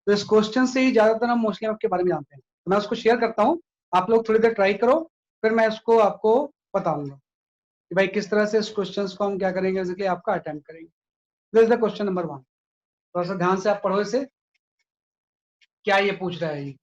तो इस क्वेश्चन से ही ज्यादातर हम मोस्टली आपके बारे में जानते हैं। तो मैं उसको शेयर करता हूँ, आप लोग थोड़ी देर ट्राई करो, फिर मैं इसको आपको बताऊंगा कि भाई किस तरह से इस क्वेश्चन को हम क्या करेंगे, बेसिकली आपका अटेम्प्ट करेंगे। This is the question number 1। थोड़ा सा ध्यान से आप पढ़ो इसे, क्या ये पूछ रहा है ये।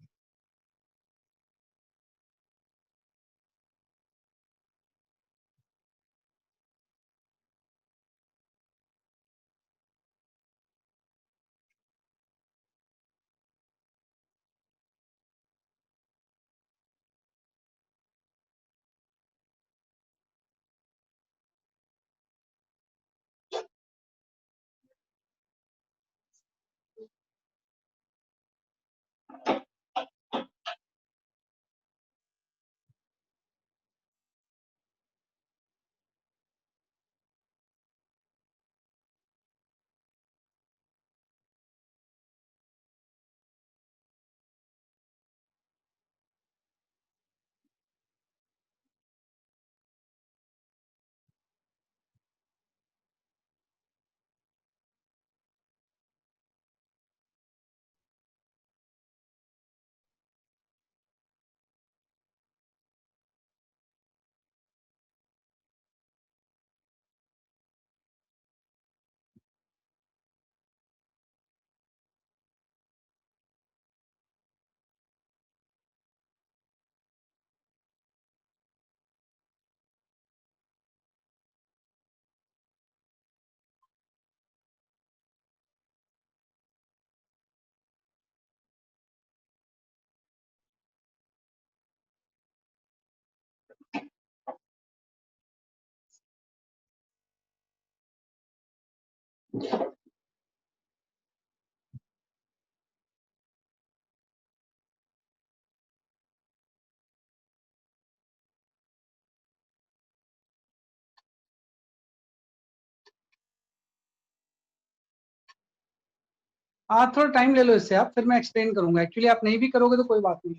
हाँ, थोड़ा टाइम ले लो इससे आप, फिर मैं एक्सप्लेन करूंगा। एक्चुअली आप नहीं भी करोगे तो कोई बात नहीं,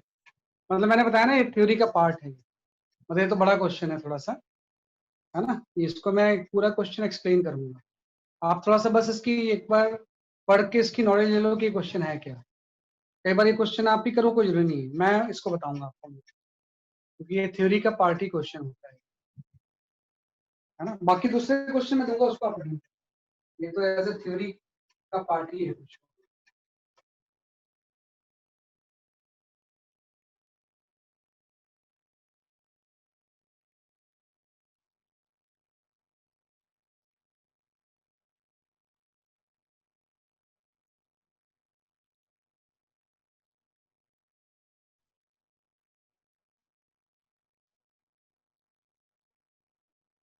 मतलब मैंने बताया ना, ये थ्योरी का पार्ट है, मतलब ये तो बड़ा क्वेश्चन है थोड़ा सा, है ना। इसको मैं पूरा क्वेश्चन एक्सप्लेन करूंगा, आप थोड़ा सा बस इसकी एक बार पढ़ के इसकी नॉलेज ले लो कि क्वेश्चन है क्या। कई बार ये क्वेश्चन आप ही करो, कोई जरूरी नहीं है, मैं इसको बताऊंगा आपको, क्योंकि ये थ्योरी का पार्ट ही क्वेश्चन होता है ना। बाकी दूसरे क्वेश्चन में दूंगा, उसको आप पढ़िए, ये तो एज ए थ्योरी का पार्ट ही है कुछ।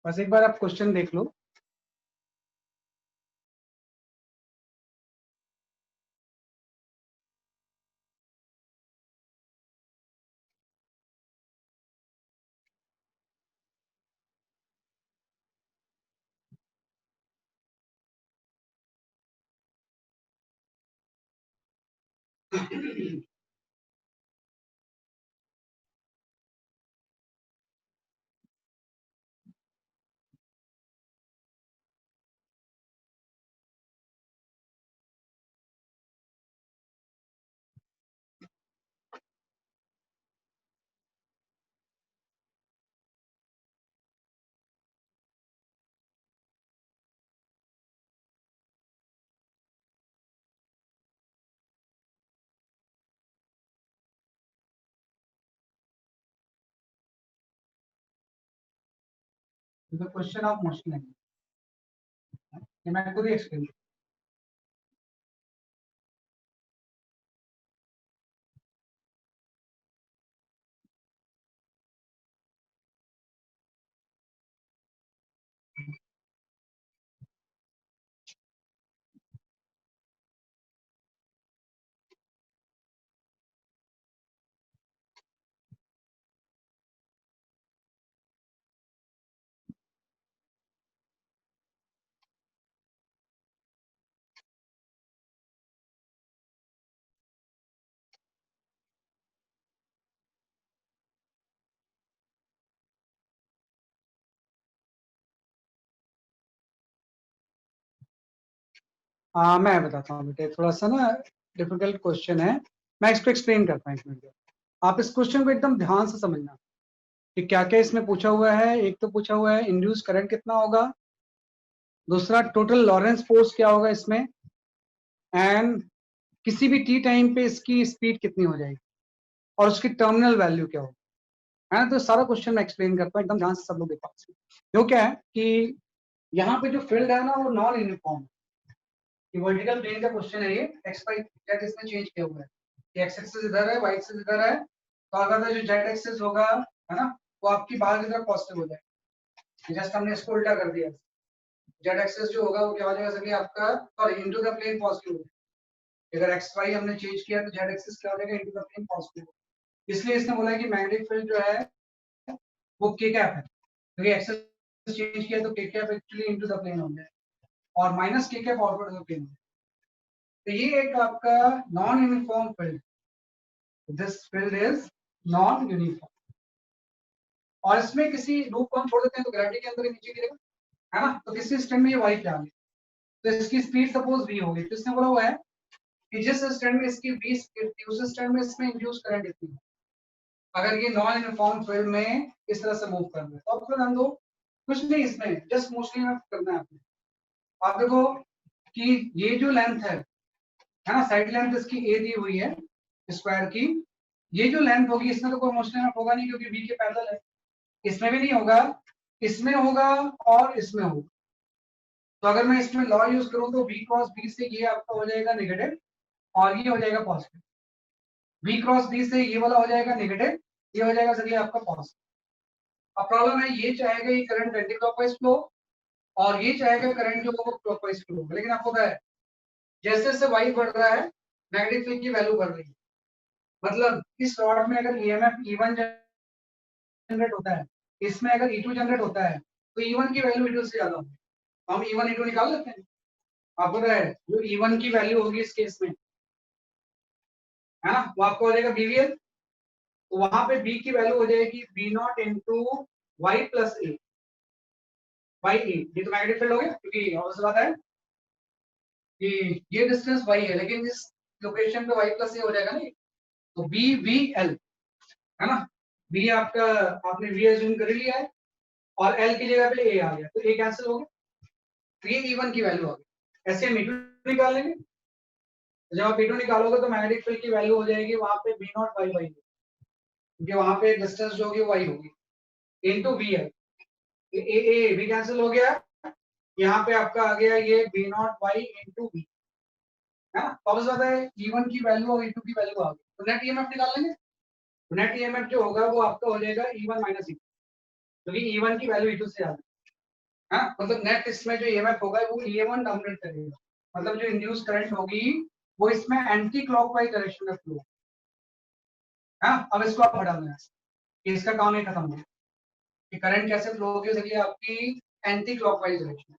बस एक बार आप क्वेश्चन देख लो। क्वेश्चन ऑफ मोशन है, ये मैं खुद ही एक्सप्लेन। हाँ, मैं बताता हूँ बेटे, थोड़ा सा ना डिफिकल्ट क्वेश्चन है, मैं इसको एक्सप्लेन करता हूँ एक मिनट। आप इस क्वेश्चन को एकदम ध्यान से समझना कि क्या क्या इसमें पूछा हुआ है। एक तो पूछा हुआ है इंड्यूस करंट कितना होगा, दूसरा टोटल लॉरेंस फोर्स क्या होगा इसमें, एंड किसी भी टी टाइम पे इसकी स्पीड कितनी हो जाएगी और उसकी टर्मिनल वैल्यू क्या होगी, है ना। तो सारा क्वेश्चन मैं एक्सप्लेन करता हूँ, एकदम ध्यान से सब लोग देखो। जो क्या है कि यहाँ पे जो फील्ड है ना वो नॉन यूनिफॉर्म, वर्टिकल प्लेन का क्वेश्चन है ये, एक्स वाई जेड इसमें चेंज किया हुआ है, ये एक्स एक्सिस इधर है, वाई एक्सिस इधर है, तो अगर जो जेड एक्सिस होगा, है ना, वो आपकी बाहर की तरफ पॉजिटिव हो जाएगा। जस्ट हमने इसको उल्टा कर दिया, जेड एक्सिस जो होगा वो क्या हो जाएगा सर आपका, sorry into the plane positive हो जाएगा। अगर एक्स वाई हमने चेंज किया तो जेड एक्सिस क्या हो जाएगा, इनटू द प्लेन पॉजिटिव। इसलिए इसने बोला कि मैग्नेटिक फील्ड जो है वो के कैप है, क्योंकि एक्सिस चेंज किया तो K cap actually into the plane हो जाएगा और माइनस के कैप आउटवर्ड द प्लेन। तो ये एक आपका non uniform field, this field is non uniform, और इसमें किसी लूप को हम छोड़ देते हैं तो ग्रेविटी के अंदर ही नीचे गिरेगा, है ना। तो किसी स्टैंड में ये वाई क्या आ गई, तो इसकी स्पीड सपोज v होगी, तो इसने बोला हुआ है कि जिस स्टैंड में इसकी v स्पीड थी उस स्टैंड में इसमें इंड्यूस करंट इतनी, अगर ये नॉन यूनिफॉर्म फील्ड में इस तरह से मूव कर रहे हैं तो आपको ध्यान दो, कुछ नहीं इसमें, जस्ट मोस्टली करना है आपने। आप देखो कि ये जो लेंथ है ना, साइड लेंथ इसकी ए दी हुई है स्क्वायर की, ये जो लेंथ होगी इसमें तो कोई मोशन होगा नहीं क्योंकि v के पैरेलल है, इसमें भी नहीं होगा, इसमें होगा और इसमें होगा। तो अगर मैं इसमें लॉ यूज करूं तो v क्रॉस b से ये आपका हो जाएगा नेगेटिव और ये हो जाएगा पॉजिटिव, v क्रॉस b से ये वाला हो जाएगा नेगेटिव, ये हो जाएगा सर आपका पॉजिटिव। अब प्रॉब्लम है ये चाहेगा ये करंट एंटी क्लॉकवाइज फ्लो और ये चाहेगा करंट जो वो क्लॉकवाइज फ्लो, लेकिन आपको पता है जैसे जैसे y बढ़ रहा है मैग्नेटिक फील्ड की वैल्यू बढ़ रही है। मतलब इस रॉड में अगर ईएमएफ E1 जनरेट होता है, इसमें अगर E2 जनरेट होता है तो E1 की वैल्यू E2 से ज्यादा होगी, हम E1 E2 निकाल लेते हैं। आपको पता है जो E1 की वैल्यू होगी इस केस में, है ना, वो आपको हो जाएगा BVL, तो वहां पे B की वैल्यू हो जाएगी B0 इंटू वाई प्लस ए, वाई ए, ये तो मैग्नेटिक फील्ड हो गया क्योंकि ऑब्वियस बात है कि ये डिस्टेंस y है लेकिन इस लोकेशन पे y प्लस ए हो जाएगा नहीं, तो BVL, है ना, B आपका आपने V अज्यूम कर लिया है और L की जगह पे A आ गया, तो A कैंसिल हो गया, तो ये E1 की वैल्यू आ गई। ऐसे हम E2 निकाल लेंगे, जब आप E2 निकालोगे तो मैग्नेटिक फील्ड की वैल्यू हो जाएगी वहां पे B0 y क्योंकि वहां पे डिस्टेंस जो होगी y होगी इनटू VL, ए भी कैंसिल हो गया, यहाँ पे आपका आ गया ये B0 y इंटू v, है ना। तो अब ज्यादा है E1 की वैल्यू और E2 की वैल्यू आ गई, तो नेट ईएमएफ निकाल लेंगे। तो नेट ईएमएफ जो होगा वो आपका हो जाएगा E1 माइनस E2, क्योंकि E1 की वैल्यू E2 से ज्यादा है, मतलब नेट इसमें जो ईएमएफ होगा वो E1 डोमिनेट करेगा, मतलब जो इंड्यूस करंट होगी वो इसमें एंटी क्लॉकवाइज डायरेक्शन में फ्लो है। अब इसको आप हटा देना, इसका काम ही खत्म हो कि करंट कैसे फ्लो होगी इसलिए आपकी एंटी क्लॉकवाइज डायरेक्शन,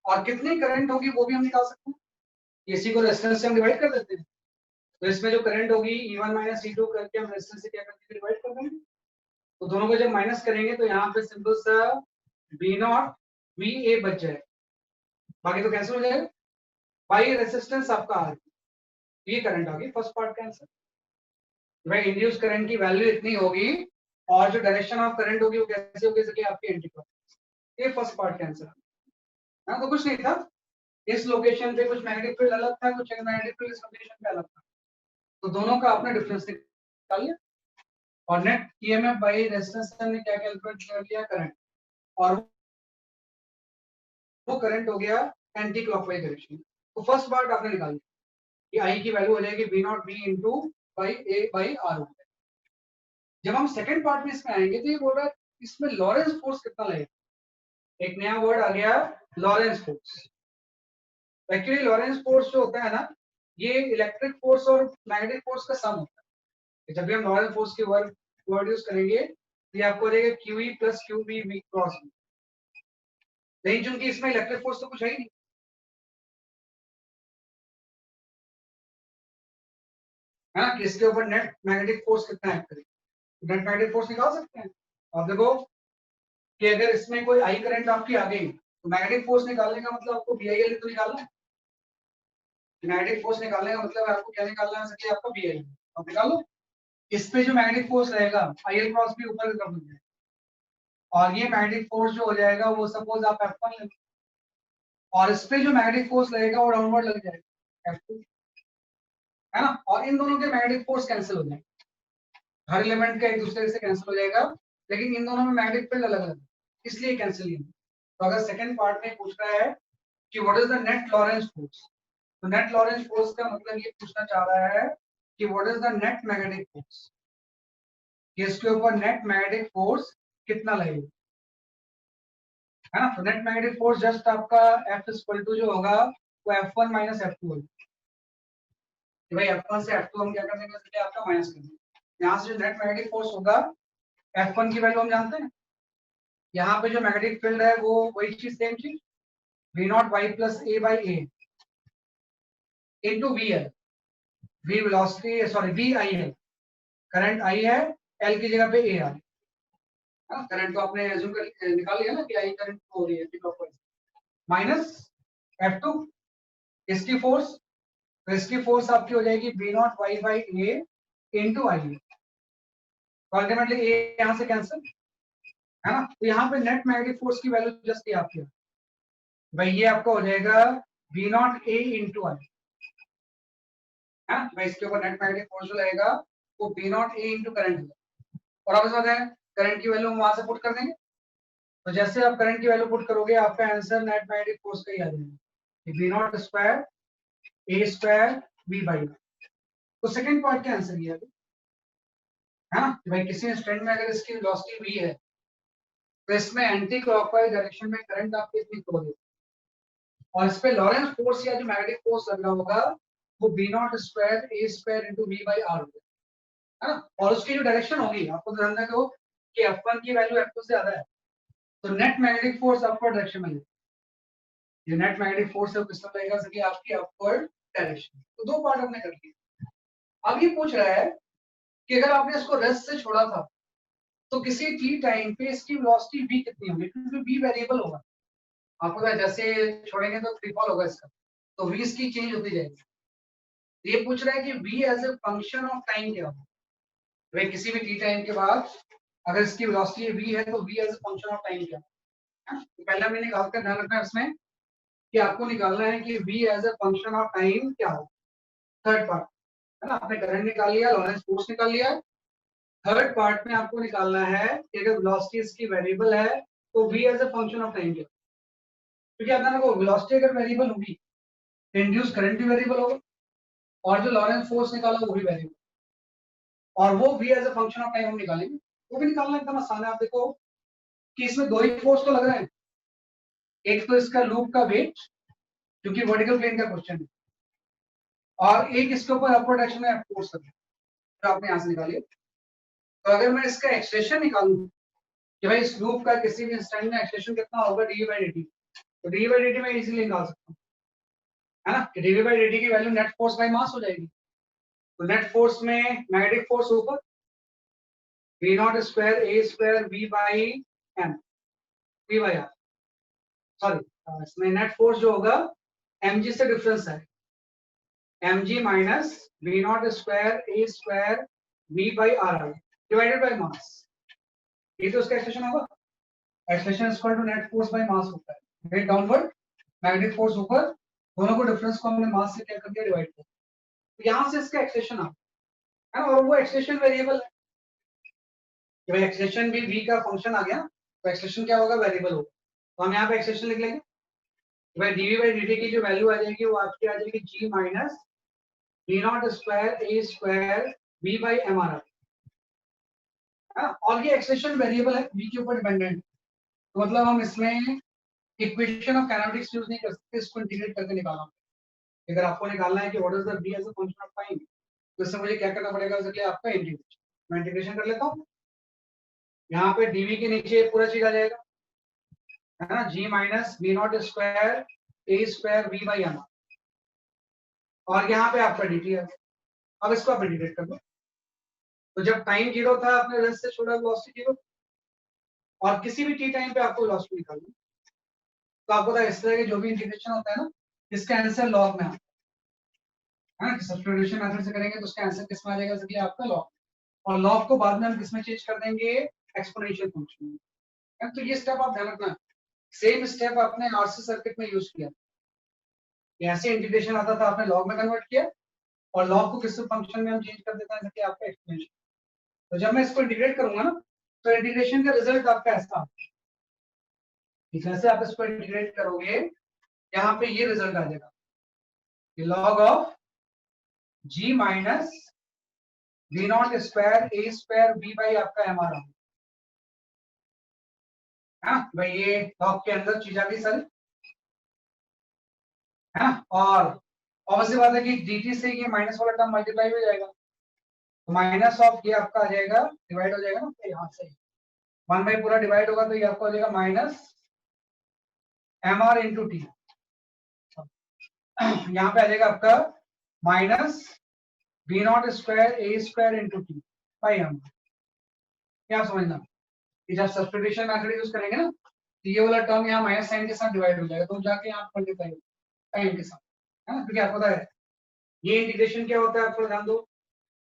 और कितनी करंट होगी वो भी हम निकाल सकते हैं, इसी को रेजिस्टेंस से हम डिवाइड कर देते हैं, तो इसमें जो करंट होगी E1 माइनस E2 करके हम रेजिस्टेंस से क्या करते हैं डिवाइड कर देंगे, तो दोनों को जब माइनस करेंगे तो यहाँ पे सिंपल सा B0 VA बच जाए, बाकी तो कैंसिल हो जाएगा, बाई रेजिस्टेंस आपका आ गया, ये करंट आ गई फर्स्ट पार्ट का आंसर। भाई इंड्यूस करंट की वैल्यू इतनी होगी और जो डायरेक्शन ऑफ करंट होगी वो कैसे होगी सके आपकी एंटी क्लॉकवाइज, ये फर्स्ट पार्ट का आंसर है। तो कुछ नहीं था, इस लोकेशन पे कुछ मैग्नेटिक फील्ड अलग था, कुछ मैग्नेटिक फील्ड इस लोकेशन पे अलग था, तो दोनों का आपने डिफरेंस निकाल लिया और नेट ईएमएफ बाय रेजिस्टेंस ने क्या कैलकुलेट कर लिया करंट, और वो करंट हो गया एंटी क्लॉकवाइज डायरेक्शन। तो फर्स्ट पार्ट आपने निकाल लिया कि आई की वैल्यू हो जाएगी B0 B into by A by R. जब हम सेकंड पार्ट में इसमें आएंगे तो ये बोल रहा है इसमें लॉरेंस फोर्स कितना लगेगा, एक नया वर्ड आ गया Lawrence force. Actually Lawrence force जो होता है ना, ये इलेक्ट्रिक फोर्स और मैग्नेटिक फोर्स का सम होता है। जब भी हम लॉरेंस फोर्स के वर्ड यूज करेंगे तो ये आपको हो जाएगा QE plus QB V cross, नहीं चूंकि इसमें इलेक्ट्रिक फोर्स तो कुछ है ही नहीं, है ना, कि इसके ऊपर नेट मैग्नेटिक फोर्स कितना एक्ट करेगा, नेट मैग्नेटिक फोर्स निकाल सकते हैं। आप देखो कि अगर इसमें कोई आई करंट आपकी आ गई तो मैग्नेटिक फोर्स निकालने का मतलब आपको BIL तो निकालना है, मैग्नेटिक फोर्स निकालने का मतलब आपको क्या निकालना है, सकते आपका बी आई। अब निकालो, इस पे जो मैग्नेटिक फोर्स रहेगा आई एल क्रॉस भी ऊपर की तरफ हो जाएगा, और ये मैग्नेटिक फोर्स जो हो जाएगा वो सपोज आप F1 ले, और इस पे जो मैग्नेटिक फोर्स रहेगा वो डाउनवर्ड लग जाएगा F2, है ना। और इन दोनों के मैग्नेटिक फोर्स कैंसिल हो जाएंगे, हर एलिमेंट का एक दूसरे से कैंसिल हो जाएगा, लेकिन इन दोनों में मैग्नेटिक फील्ड अलग अलग, इसलिए कैंसिल नहीं। तो अगर सेकंड पार्ट में पूछ रहा है कि what is the net Lawrence force, तो नेट लॉरेंस फोर्स का मतलब ये पूछना चाह रहा है कि what is the net magnetic force, इसके ऊपर नेट मैग्नेटिक फोर्स कितना लगेगा, है ना। तो नेट मैग्नेटिक फोर्स जस्ट आपका F इक्वल टू जो होगा वो F1 माइनस F2 होगा, कि भाई F1 से F2 हम क्या कर देंगे, तो आपका माइनस कर देंगे। यहाँ से जो नेट मैग्नेटिक फोर्स होगा F1 की वैल्यू हम जानते हैं, यहाँ पे जो मैग्नेटिक फील्ड है वो वही चीज, सेम चीज, V naught Y plus A by A into V L, V velocity sorry V I L, current I है, एल की जगह पे ए आ रही है, करंट को आपने एज्यूम कर निकाल लिया ना कि आई करंट हो रही है, माइनस F2 इसकी फोर्स, तो इसकी फोर्स आपकी हो जाएगी B naught Y by A into I, ultimately A यहाँ से कैंसिल, है ना। तो यहाँ पे नेट मैग्नेटिक फोर्स की वैल्यू जस्ट ये आपकी भाई, ये आपका हो जाएगा B naught A into I, है ना। इसके ऊपर नेट मैग्नेटिक फोर्स जो लगेगा वो B naught A into current, और अब इस बात है करंट की वैल्यू हम वहां से पुट कर देंगे, तो जैसे आप करंट की वैल्यू पुट करोगे आपका आंसर नेट मैग्नेटिक फोर्स का ही आ जाएगा, B not square A square B by, तो सेकंड पार्ट का आंसर ये है ना। भाई किसी स्टैंड में अगर इसकी वेलोसिटी v है तो इसमें एंटी क्लॉकवाइज डायरेक्शन में करंट आपकी इतनी फ्लो होगी, और इस पे लॉरेंस फोर्स या जो मैग्नेटिक फोर्स लग रहा होगा वो B not square A square into V by R होगा, है ना। और उसकी जो डायरेक्शन होगी आपको ध्यान रखना हो कि F1 की वैल्यू F2 से ज्यादा है, तो net magnetic force upward direction में, ये नेट मैग्नेटिक फोर्स है किस तरह रहेगा, सके आपकी अपवर्ड डायरेक्शन। तो दो पार्ट हमने कर दिए। अब ये पूछ रहा है कि अगर आपने इसको रेस्ट से छोड़ा था तो किसी टी टाइम पे इसकी वेलोसिटी v कितनी होगी, क्योंकि v वेरिएबल होगा, आपको पता है जैसे छोड़ेंगे तो फ्री फॉल होगा इसका, तो v इसकी चेंज होती जाएगी। ये पूछ रहा है कि v as a function of time क्या होगा, भाई किसी भी टी टाइम के बाद अगर इसकी वेलोसिटी v है तो v as a function of time क्या है। तो पहले हमने निकाल कर ध्यान रखना है इसमें कि आपको निकालना है कि v as a function of time क्या होगा, थर्ड पार्ट, है ना। आपने करंट निकाल लिया, लॉरेंस फोर्स निकाल लिया, थर्ड पार्ट में आपको निकालना है कि अगर वेलोसिटी इसकी वेरिएबल है तो v as a function of time क्या, क्योंकि आपने को वेलोसिटी अगर वेरिएबल होगी तो इंड्यूस करंट भी वेरिएबल होगा, और जो लॉरेंस फोर्स निकाला वो भी वेरिएबल, और वो v as a function of time हम निकालेंगे, वो भी निकालना एकदम आसान है। आप देखो कि इसमें दो ही फोर्स तो लग रहे हैं, एक तो इसका लूप का वेट क्योंकि वर्टिकल प्लेन का क्वेश्चन है, और एक इसके ऊपर अपवर्ड डायरेक्शन में फोर्स कर, तो आपने यहाँ से निकालिए। तो अगर मैं इसका एक्सप्रेशन निकालूं कि भाई इस लूप का किसी भी इंस्टेंट में एक्सप्रेशन कितना होगा डी बाई डी टी, तो डी बाई डी टी मैं इजीली निकाल सकता हूँ, है ना, कि डी बाई डी टी की value net force by mass हो जाएगी। तो नेट फोर्स में मैग्नेटिक फोर्स ऊपर V naught square A square V by M V by R, sorry इसमें नेट फोर्स जो होगा एम जी से डिफरेंस है, M G minus V naught square A square V by R R divided by mass, ये तो उसका expression होगा। Expression equal to net force by mass होता है, वेट डाउनवर्ड मैग्नेटिक फोर्स ऊपर, दोनों को डिफरेंस को हमने मास से क्या कर दिया, डिवाइड कर, तो यहां से इसका एक्सप्रेशन आ, है ना। और वो एक्सप्रेशन वेरिएबल है कि भाई एक्सप्रेशन भी v का फंक्शन आ गया, तो एक्सप्रेशन क्या होगा, वेरिएबल होगा। तो हम यहाँ पे एक्सप्रेशन लिख लेंगे, भाई dv बाई dt की जो वैल्यू आ जाएगी वो आपकी आ जाएगी g minus v naught square A square v by M R, है ना। और ये एक्सप्रेशन वेरिएबल है, v के ऊपर डिपेंडेंट, तो मतलब हम इसमें इक्वेशन ऑफ काइनेटिक्स यूज नहीं कर सकते, इसको इंटीग्रेट करके निकालना। अगर आपको निकालना है कि what is the v as a function of time, तो इससे मुझे क्या करना पड़ेगा, इसके लिए आपका इंटीग्रेशन, मैं इंटीग्रेशन कर लेता हूँ। यहाँ पे dv के नीचे पूरा चीज आ जाएगा, है ना, g minus V naught square A square V by M, और यहाँ पे आपका dt है। अब इसको आप इंटीग्रेट कर दो, तो जब टाइम जीरो था आपने रेस्ट से छोड़ा वेलोसिटी जीरो, और किसी भी टी टाइम पे आपको वेलोसिटी निकालनी, तो आपको इस तरह के जो भी इंटीग्रेशन होता है ना, इसका आंसर लॉग में आता है, है ना, सब्स्टिट्यूशन मेथड से करेंगे तो उसका आंसर किस में आ जाएगा, जैसे आपका लॉग, और लॉग को बाद में हम किस में चेंज कर देंगे, एक्सपोनेंशियल फंक्शन में। तो ये स्टेप आप ध्यान रखना, सेम स्टेप आपने आरसी सर्किट में यूज किया, ऐसे इंटीग्रेशन आता था, आपने लॉग में कन्वर्ट किया और लॉग को किस फंक्शन में हम चेंज कर देते हैं, जैसे आपका एक्सपोनेंशियल। तो जब मैं इसको इंटीग्रेट करूंगा ना, तो इंटीग्रेशन का रिजल्ट आपका ऐसा, जैसे आप इसको इंटीग्रेट करोगे यहाँ पे ये रिजल्ट आ जाएगा, log of G minus V naught square A square B by आपका एम आर, है भाई, ये लॉग के अंदर चीज आ गई सारी, है। और ऑब्वियसली बात है कि dt से ये माइनस वाला टर्म मल्टीप्लाई हो जाएगा, तो माइनस ऑफ ये आपका आ जाएगा, डिवाइड हो जाएगा ना, तो यहाँ से 1 बाई पूरा डिवाइड होगा, तो ये आपका हो जाएगा minus M R into T, यहाँ पे आ जाएगा आपका minus B not square A square into T by M. क्या समझना कि जब सब्स्टिट्यूशन मेथड यूज करेंगे ना, तो ये वाला टर्म यहाँ माइनस साइन के साथ डिवाइड हो जाएगा, तो जाके यहाँ मल्टीप्लाई टाइम के साथ, है ना, क्योंकि आपको पता है ये इंटीग्रेशन क्या होता है, आपको ध्यान दो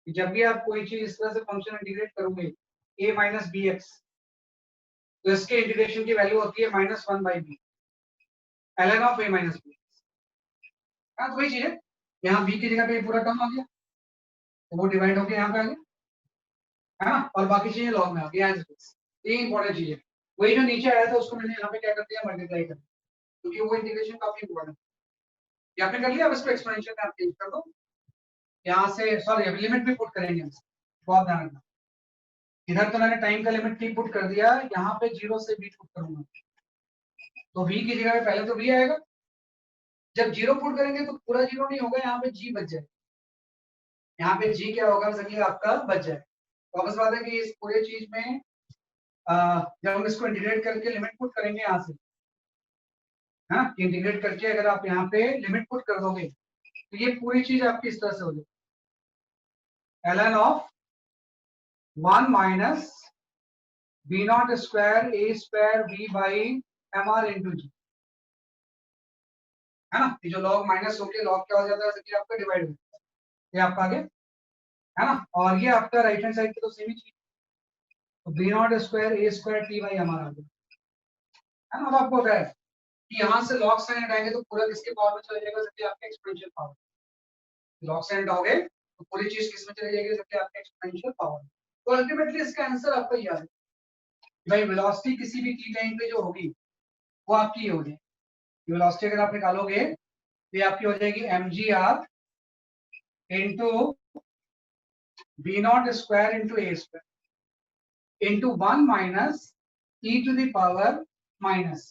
कि जब भी आप कोई चीज इस तरह से फंक्शन इंटीग्रेट करोगे a माइनस बी एक्स, तो इसके इंटीग्रेशन की वैल्यू होती है minus 1 by B ln of a minus B. हाँ, तो वही चीज है, यहाँ b की जगह पे पूरा टर्म आ गया, तो वो डिवाइड होकर यहाँ पे आ गया, है ना, और बाकी चीजें लॉग में आ गई। ये इंपॉर्टेंट चीज है, वही जो नीचे आया था उसको मैंने यहाँ पे क्या कर दिया, मल्टीप्लाई कर दिया, क्योंकि वो इंटीग्रेशन काफी इंपॉर्टेंट है। आपने कर लिया, अब इसको एक्सपोनेंशियल में आप चेंज कर दो, यहाँ से सॉरी अभी लिमिट भी पुट करेंगे हम, बहुत ध्यान रखना, इधर तो मैंने टाइम का लिमिट t पुट कर दिया, यहाँ पे 0 से b पुट करूंगा, तो v की जगह पे पहले तो v आएगा, जब 0 पुट करेंगे तो पूरा 0 नहीं होगा, यहाँ पे g बच जाएगा, यहाँ पे g क्या होगा सर, आपका बच जाएगा। तो बस बात है कि इस पूरे चीज में जब हम इसको इंटीग्रेट करके लिमिट पुट करेंगे यहाँ से, हाँ, इंटीग्रेट करके अगर आप यहाँ पे लिमिट पुट कर दोगे तो ये पूरी चीज आपकी इस तरह से हो जाएगी, ln of 1 minus B not square A square B by M R into G, है ना, ये जो लॉग माइनस होके लॉग क्या हो जाता है, कि आपका डिवाइड हो जाता है, ये आपका आगे, है ना, और ये आपका राइट हैंड साइड की तो सेम ही चीज, तो B not square A square T by M R आ गया, है ना। अब आपको क्या है कि यहाँ से लॉग साइन हटाएंगे तो पूरा किसके पावर में चला जाएगा, जबकि आपका एक्सपोनेंशियल पावर, लॉग साइन हटाओगे तो पूरी चीज किस में चली जाएगी, जबकि आपका एक्सपोनेंशियल पावर। तो अल्टीमेटली इसका आंसर आपका ये आ जाएगा, भाई वेलोसिटी किसी भी टी टाइम पे जो होगी वो आपकी ये हो जाएगी, वेलोसिटी अगर आप निकालोगे तो ये आपकी हो जाएगी M G R into B not square into A square into 1 minus E to the power minus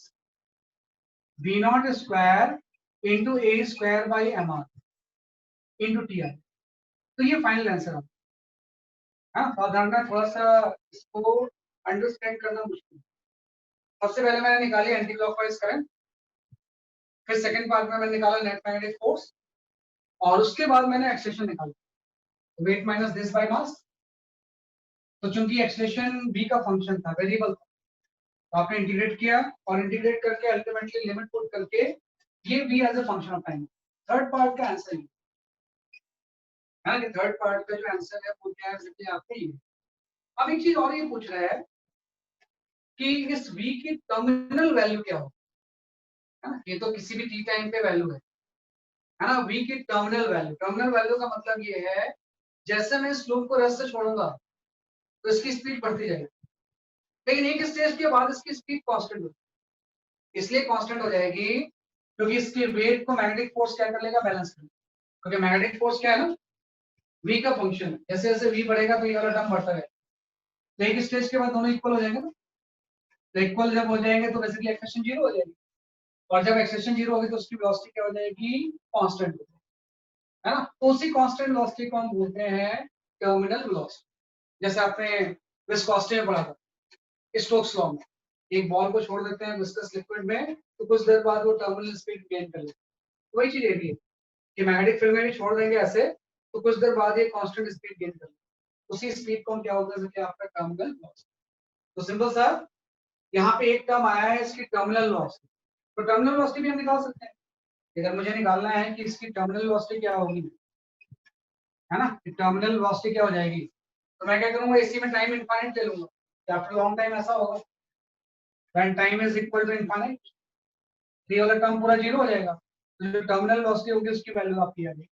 B not square into A square by M R into T R. तो ये फाइनल आंसर है। हाँ, सावधान रखना, थोड़ा सा इसको understand करना मुश्किल है। सबसे पहले मैंने निकाली एंटी क्लॉकवाइज करंट, फिर सेकंड पार्ट में मैंने निकाला नेट मैग्नेटिक फोर्स, और उसके बाद मैंने एक्सेलेरेशन निकाला, wait minus this by mass. तो चूंकि एक्सेलेरेशन v का फंक्शन था, वेरिएबल था, तो आपने इंटीग्रेट किया और इंटीग्रेट करके अल्टीमेटली लिमिट पुट करके ये v as a function of time. Third part का आंसर ये है कि थर्ड पार्ट का जो आंसर है वो क्या है, देखिए आपका ये। अब एक चीज और ये पूछ रहा है कि इस v की टर्मिनल वैल्यू क्या हो, है ना, ये तो किसी भी t टाइम पे वैल्यू है ना, v की टर्मिनल वैल्यू, टर्मिनल वैल्यू का मतलब ये है जैसे मैं इस लूप को रस से छोड़ूंगा तो इसकी स्पीड बढ़ती जाएगी, लेकिन एक स्टेज के बाद इसकी स्पीड कांस्टेंट होगी, इसलिए कांस्टेंट हो जाएगी क्योंकि इसके वेट को मैग्नेटिक फोर्स क्या कर लेगा, बैलेंस कर लेगा, क्योंकि मैग्नेटिक फोर्स क्या है ना, v का फंक्शन, जैसे जैसे v बढ़ेगा तो ये वाला टर्म बढ़ता है, तो एक स्टेज के बाद दोनों इक्वल हो जाएंगे ना, तो इक्वल जब हो जाएंगे तो बेसिकली एक्सेलेरेशन जीरो हो जाएगी, और जब एक्सेलेरेशन जीरो होगी तो उसकी वेलोसिटी क्या हो जाएगी, कांस्टेंट हो जाएगी, है ना। तो उसी कांस्टेंट वेलोसिटी को हम बोलते हैं टर्मिनल वेलोसिटी। जैसे आपने विस्कोसिटी में पढ़ा था, स्टोक्स लॉ में, एक बॉल को छोड़ देते हैं विस्कस लिक्विड में तो कुछ देर बाद वो टर्मिनल स्पीड गेन कर लेते हैं, वही चीज ये भी है कि मैग्नेटिक फील्ड में भी छोड़ देंगे ऐसे तो कुछ देर बाद ये कांस्टेंट स्पीड गेन कर लेते हैं, उसी स्पीड को हम क्या होगा कि आपका टर्मिनल वेलोसिटी। तो सिंपल सा यहाँ पे एक टर्म आया है इसकी टर्मिनल वेलोसिटी, तो टर्मिनल वेलोसिटी भी हम निकाल सकते हैं। इधर मुझे निकालना है कि इसकी टर्मिनल वेलोसिटी क्या होगी, है ना, टर्मिनल वेलोसिटी क्या हो जाएगी, तो मैं क्या करूंगा इसी में टाइम इनफाइनाइट ले लूंगा, या आफ्टर लॉन्ग टाइम ऐसा होगा when time is equal to infinite, ये वाला टर्म पूरा जीरो हो जाएगा, तो जो टर्मिनल वेलोसिटी होगी उसकी वैल्यू आपकी आ जाएगी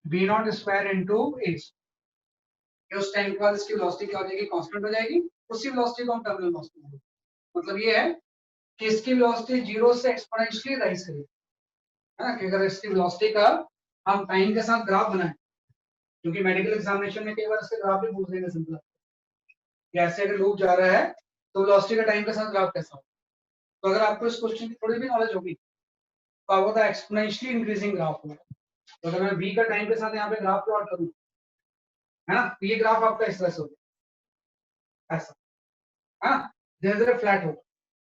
mgr/v0 इंटू एच, उस टाइम के बाद इसकी वेलोसिटी क्या हो जाएगी, कांस्टेंट हो जाएगी, उसी वेलोसिटी को हम टर्मिनल वेलोसिटी बोलते हैं। मतलब ये है कि इसकी वेलोसिटी जीरो से एक्सपोनेंशियली राइज करेगी, है ना, कि अगर इसकी वेलोसिटी का हम टाइम के साथ ग्राफ बनाएं, क्योंकि मेडिकल एग्जामिनेशन में कई बार इसके ग्राफ भी पूछ देंगे सिंपल, ऐसे अगर लूप जा रहा है तो वेलोसिटी का टाइम के साथ ग्राफ कैसा हो, तो अगर आपको इस क्वेश्चन की थोड़ी भी नॉलेज होगी तो आपको पता है एक्सपोनेंशियली इंक्रीजिंग ग्राफ होगा, तो अगर मैं v का टाइम के साथ यहाँ पे ग्राफ प्लॉट करूँ, है ना, तो ये ग्राफ आपका इस तरह से होगा, ऐसा, है ना, धीरे धीरे फ्लैट होगा,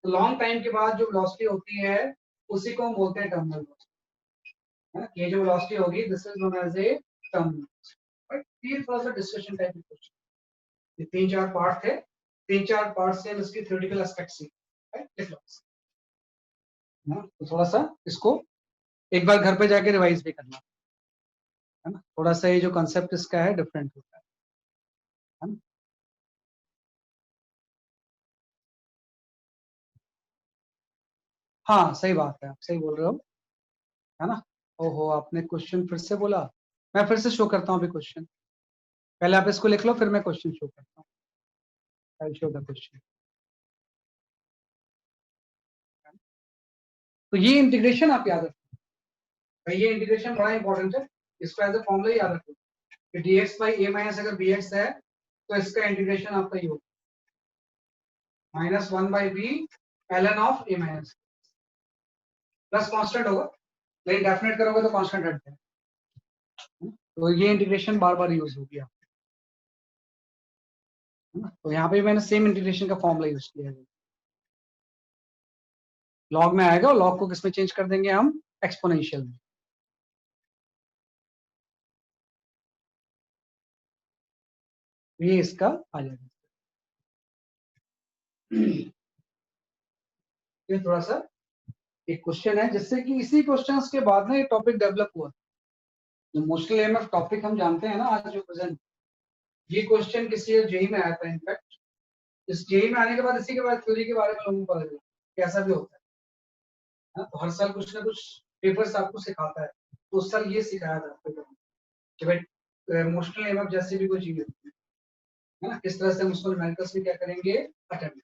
तो लॉन्ग टाइम के बाद जो वेलोसिटी होती है उसी को हम बोलते हैं टर्मिनल वेलोसिटी, है ना, ये जो वेलोसिटी होगी this is known as a terminal, but ये थोड़ा सा डिस्कशन टाइप का क्वेश्चन, ये तीन चार पार्ट थे, तीन चार पार्ट से हम इसकी थ्योरेटिकल एस्पेक्ट सीखे, राइट, तो थोड़ा सा इसको एक बार घर पे जाके रिवाइज भी करना, है ना, थोड़ा सा ये जो कंसेप्ट इसका है डिफरेंट होता है ना। हाँ सही बात है, आप सही बोल रहे हो, है ना। ओहो, आपने क्वेश्चन फिर से बोला, मैं फिर से शो करता हूँ अभी क्वेश्चन, पहले आप इसको लिख लो फिर मैं क्वेश्चन शो करता हूँ, आई शो द क्वेश्चन। तो ये इंटीग्रेशन आप याद रखो भाई, ये इंटीग्रेशन बड़ा इंपॉर्टेंट है, इसको एज ए फॉर्मूला याद रखो कि dx बाई ए माइनस अगर bx है तो इसका इंटीग्रेशन आपका ये होगा minus one by B ln of A minus, plus constant होगा, लेकिन डेफिनेट करोगे तो कांस्टेंट हट जाएगा, तो ये इंटीग्रेशन बार बार यूज होगी आप, है ना, तो यहाँ पे मैंने सेम इंटीग्रेशन का फॉर्मूला यूज किया है, लॉग में आएगा और लॉग को किसमें चेंज कर देंगे हम, एक्सपोनेंशियल में, ये इसका आ जाएगा। ये थोड़ा सा एक क्वेश्चन है जिससे कि इसी क्वेश्चंस के बाद ना ये टॉपिक डेवलप हुआ, जो मोस्टली एमएफ टॉपिक हम जानते हैं ना आज जो प्रेजेंट, ये क्वेश्चन किसी जेई में आया था इनफैक्ट, इस जेई में आने के बाद इसी के बाद थ्योरी के बारे में लोगों को पता चला कैसा भी होता है ना, तो हर साल कुछ ना कुछ पेपर्स आपको सिखाता है, तो उस साल ये सिखाया था आपको कि भाई मोस्टली एमएफ जैसी भी कोई चीज होती है ना, किस तरह से हम उसको न्यूमेरिकल्स में क्या करेंगे अटेम्प्ट,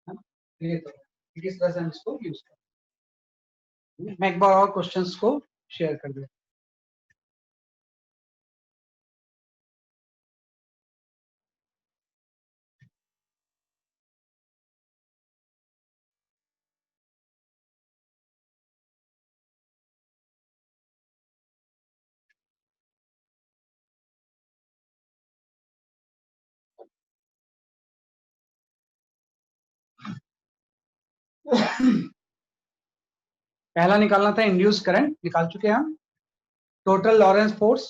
है ना, ये तो है, किस तरह से हम इसको यूज करें। मैं एक बार और क्वेश्चंस को शेयर कर दिया, पहला निकालना था इंड्यूस करंट, निकाल चुके हैं हम, total Lorentz force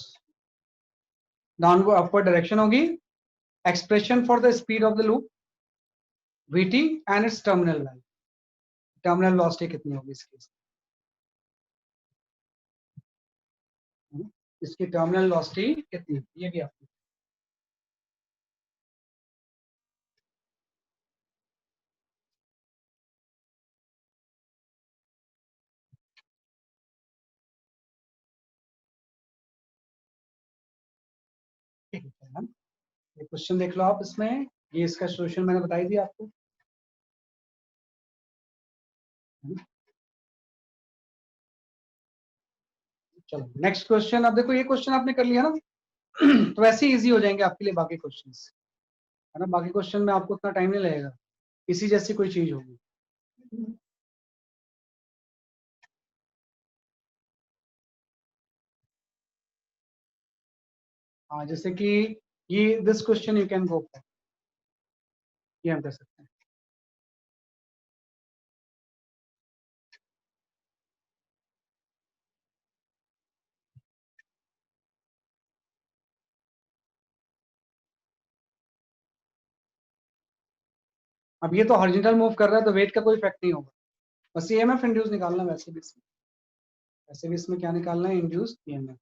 downward upward direction होगी, expression for the speed of the loop vt and its terminal value, terminal velocity कितनी होगी इसकी, इसकी टर्मिनल वेलोसिटी कितनी होगी ये भी आपको, ठीक है मैम, ये क्वेश्चन देख लो आप इसमें, ये इसका सोल्यूशन मैंने बताई दिया आपको, चलो नेक्स्ट क्वेश्चन, अब देखो ये क्वेश्चन आपने कर लिया ना, तो वैसे ही इजी हो जाएंगे आपके लिए बाकी क्वेश्चंस, है ना, बाकी क्वेश्चन में आपको उतना टाइम नहीं लगेगा, इसी जैसी कोई चीज होगी, हाँ जैसे कि ये this question you can go for, ये हम कर सकते हैं, अब ये तो हॉरिजॉन्टल मूव कर रहा है तो वेट का कोई इफेक्ट नहीं होगा, बस ईएमएफ इंड्यूस निकालना वैसे भी इसमें। ऐसे भी इसमें क्या निकालना है, इंड्यूस्ड ईएमएफ।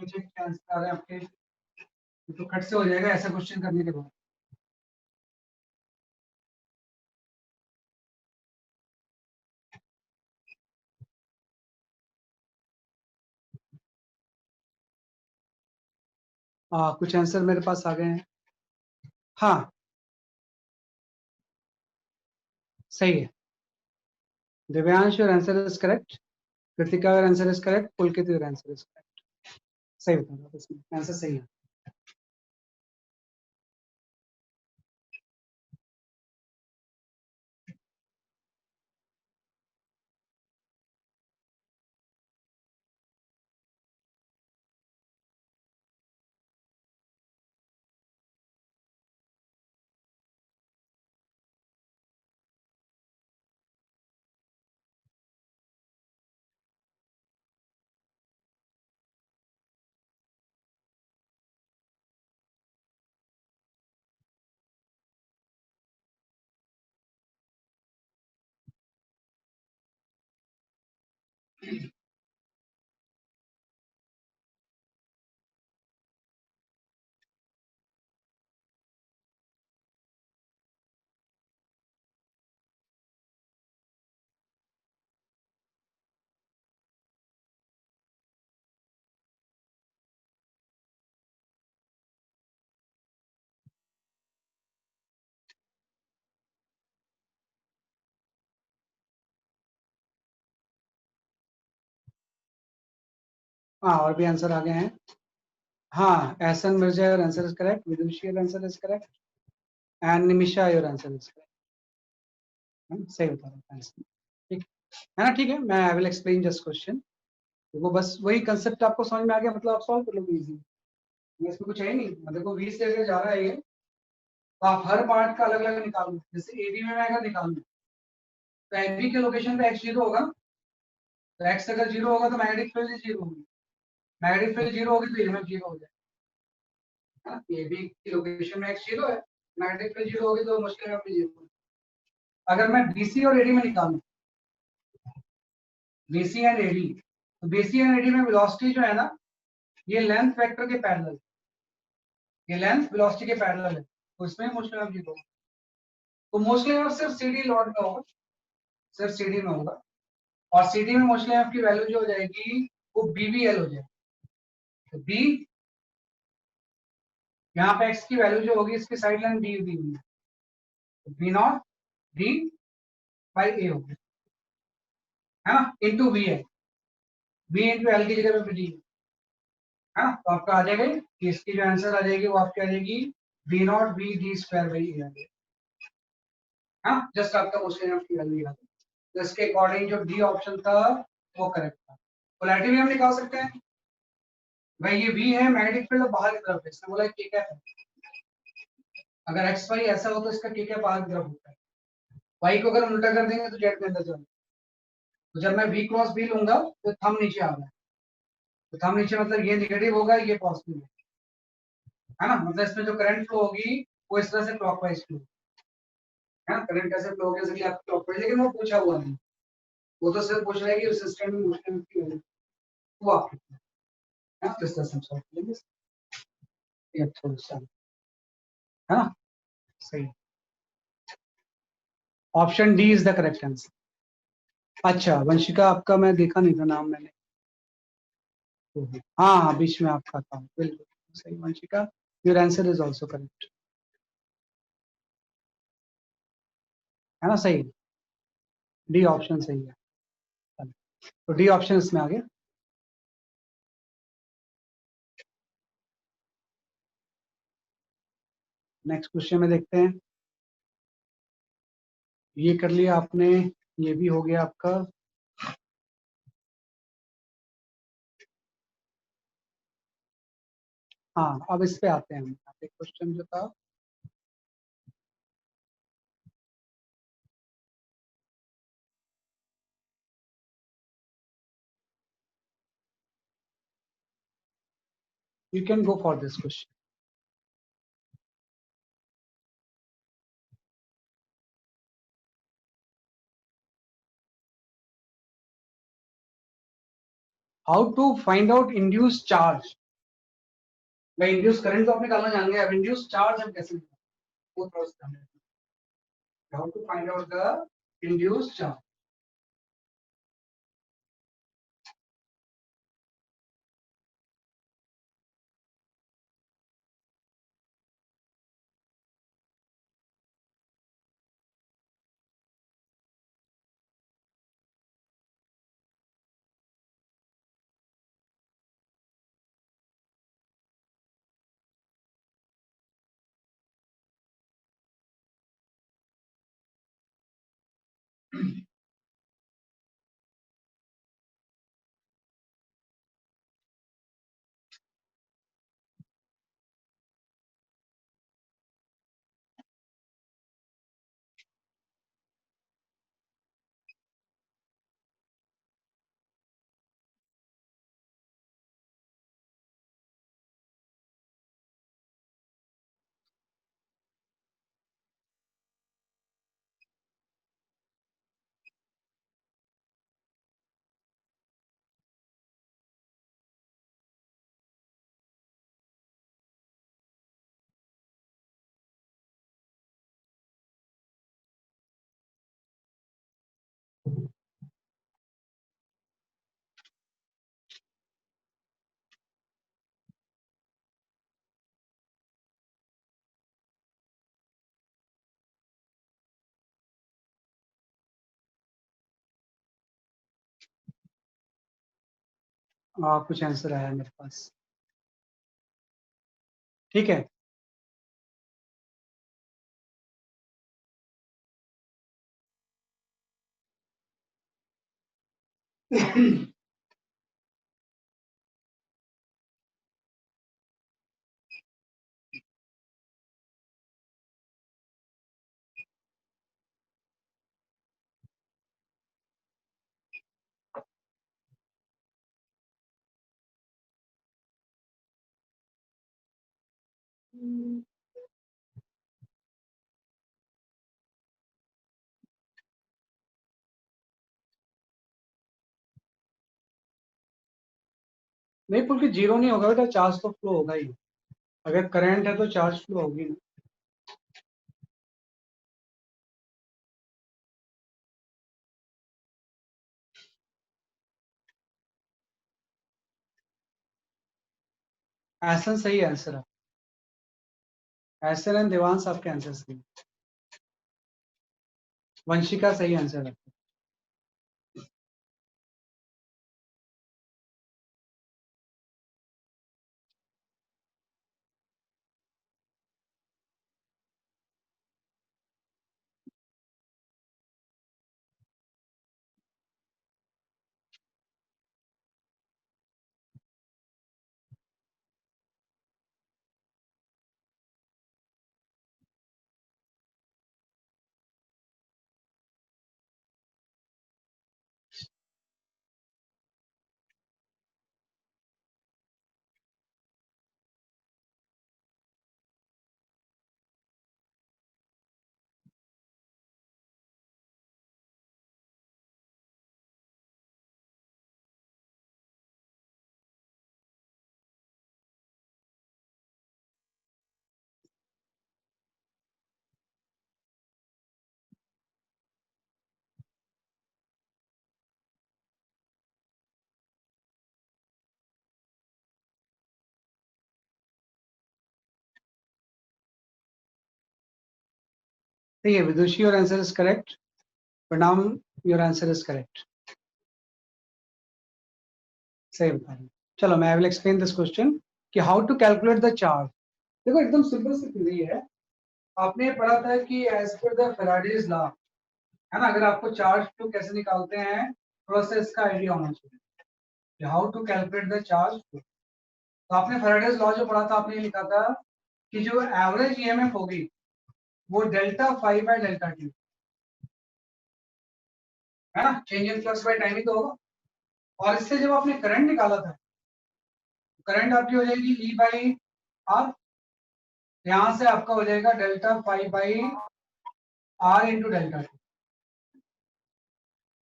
चेक क्या आंसर आ रहे हैं आपके, ये तो खट से हो जाएगा ऐसा क्वेश्चन करने के बाद। कुछ आंसर मेरे पास आ गए हैं। हाँ सही है। Divyansh your answer is correct, Kritika your answer is correct, Pulkit your answer is correct. सही बता रहा इसमें आंसर सही है। हाँ और भी आंसर आ गए हैं। हाँ Ehsan Mirza your answer is correct, Vidushi your answer is correct, and Nimisha your answer is correct. सही बता रहा हूँ आंसर। ठीक है ना, ठीक है, मैं I will explain just question. देखो बस वही कंसेप्ट आपको समझ में आ गया, मतलब आप सॉल्व कर लोगे इजी। इसमें कुछ है ही नहीं, मतलब देखो 20 से जा रहा है ये, तो आप हर पार्ट का अलग अलग निकालो। जैसे एबी में मैं अगर निकालूं तो एबी के लोकेशन पे एक्स जीरो होगा, तो एक्स अगर जीरो होगा तो मैग्नेटिक फील्ड जीरो होगी, मैग्नेटिक फील्ड जीरो होगी तो ईएमएफ जीरो हो जाएगा। एबी की लोकेशन में एक्स जीरो है, मैग्नेटिक फील्ड 0 होगी तो मुश्किल है अपनी 0। अगर मैं बीसी और एडी में निकालूं, बीसी एंड एडी, तो बीसी एंड एडी में वेलोसिटी जो है ना, ये लेंथ वेक्टर के पैरेलल, ये लेंथ वेलोसिटी के पैरेलल है, तो इसमें मोस्टली ऑफ 0। तो मोस्टली ऑफ सिर्फ सीडी लॉट में होगा, सिर्फ सीडी में होगा, और सीडी में मोस्टली आपकी वैल्यू जो हो जाएगी वो बीवीएल हो जाएगी। तो बी, यहाँ पे एक्स की वैल्यू जो होगी इसकी साइड लाइन डी दी हुई है, तो बी नॉट डी बाई ए होगी, है ना, इंटू बी है, बी इंटू एल की जगह पे डी है ना। तो आपका आ जाएगा कि इसकी जो आंसर आ जाएगी वो आपकी आ जाएगी B naught B D square by A आ जाएगी, हाँ, जस्ट आपका मोस्टली आपकी वैल्यू याद है। तो इसके अकॉर्डिंग जो डी ऑप्शन था वो करेक्ट था। पोलैरिटी भी हम निकाल सकते हैं भाई, ये V है, मैग्नेटिक फील्ड बाहर की तरफ है, इसने बोला ठीक है, अगर एक्स वाई ऐसा हो तो इसका ठीक है बाहर की तरफ होता है, वाई को अगर हम उल्टा कर देंगे तो जेड के अंदर चल, तो जब मैं V क्रॉस B लूंगा तो थंब नीचे आ रहा है, तो थंब नीचे मतलब ये नेगेटिव होगा, ये पॉजिटिव है ना, मतलब इसमें जो करंट फ्लो होगी वो इस तरह से क्लॉकवाइज फ्लो है ना, करंट कैसे फ्लो होगी इसलिए आप क्लॉकवाइज, लेकिन वो पूछा हुआ नहीं, वो तो सिर्फ पूछ रहा है कि रेजिस्टेंस में मोशन की वैल्यू वो आप है ना, तो इस तरह से हम सॉल्व करेंगे ये थोड़ा सा, है ना, सही। Option D is the correct answer. अच्छा वंशिका, आपका मैं देखा नहीं था नाम मैंने, हाँ हाँ बीच में आपका था, बिल्कुल सही Vanshika, your answer is also correct, है ना, सही, डी ऑप्शन सही है। तो डी ऑप्शन इसमें आ गया। नेक्स्ट क्वेश्चन में देखते हैं, ये कर लिया आपने, ये भी हो गया आपका। हाँ अब इस पे आते हैं हम, यहाँ पे क्वेश्चन जो था, you can go for this question. How to find out induce charge, भाई इंड्यूस करंट तो आप निकालना जान गए, अब इंड्यूस चार्ज हम कैसे निकालें, वो थोड़ा सा how to find out the induce charge. कुछ आंसर आया मेरे पास, ठीक है। नहीं पुल की जीरो नहीं होगा बेटा, चार्ज तो फ्लो होगा ही। अगर करंट है तो चार्ज फ्लो होगी ना। ऐसा सही आंसर है। ऐसा एंड देवांश आपके आंसर सही। वंशिका सही आंसर है। ठीक है Vidushi, your answer is correct. Pranam, your answer is correct. सही बता रहे हैं। चलो मैं विल एक्सप्लेन दिस क्वेश्चन कि how to calculate the charge. देखो एकदम सिंपल सी थ्योरी है। आपने पढ़ा था कि as per the Faraday's law, है ना, अगर आपको चार्ज फ्लो कैसे निकालते हैं थोड़ा सा इसका आइडिया होना चाहिए। How to calculate the charge flow. तो आपने फैराडेज लॉ जो पढ़ा था, आपने ये लिखा था कि जो एवरेज ईएमएफ होगी वो delta phi by delta T, है ना, change in flux by time ही तो होगा। और इससे जब आपने करंट निकाला था, करंट आपकी हो जाएगी ई बाई आर, यहां से आपका हो जाएगा delta five by R into delta T,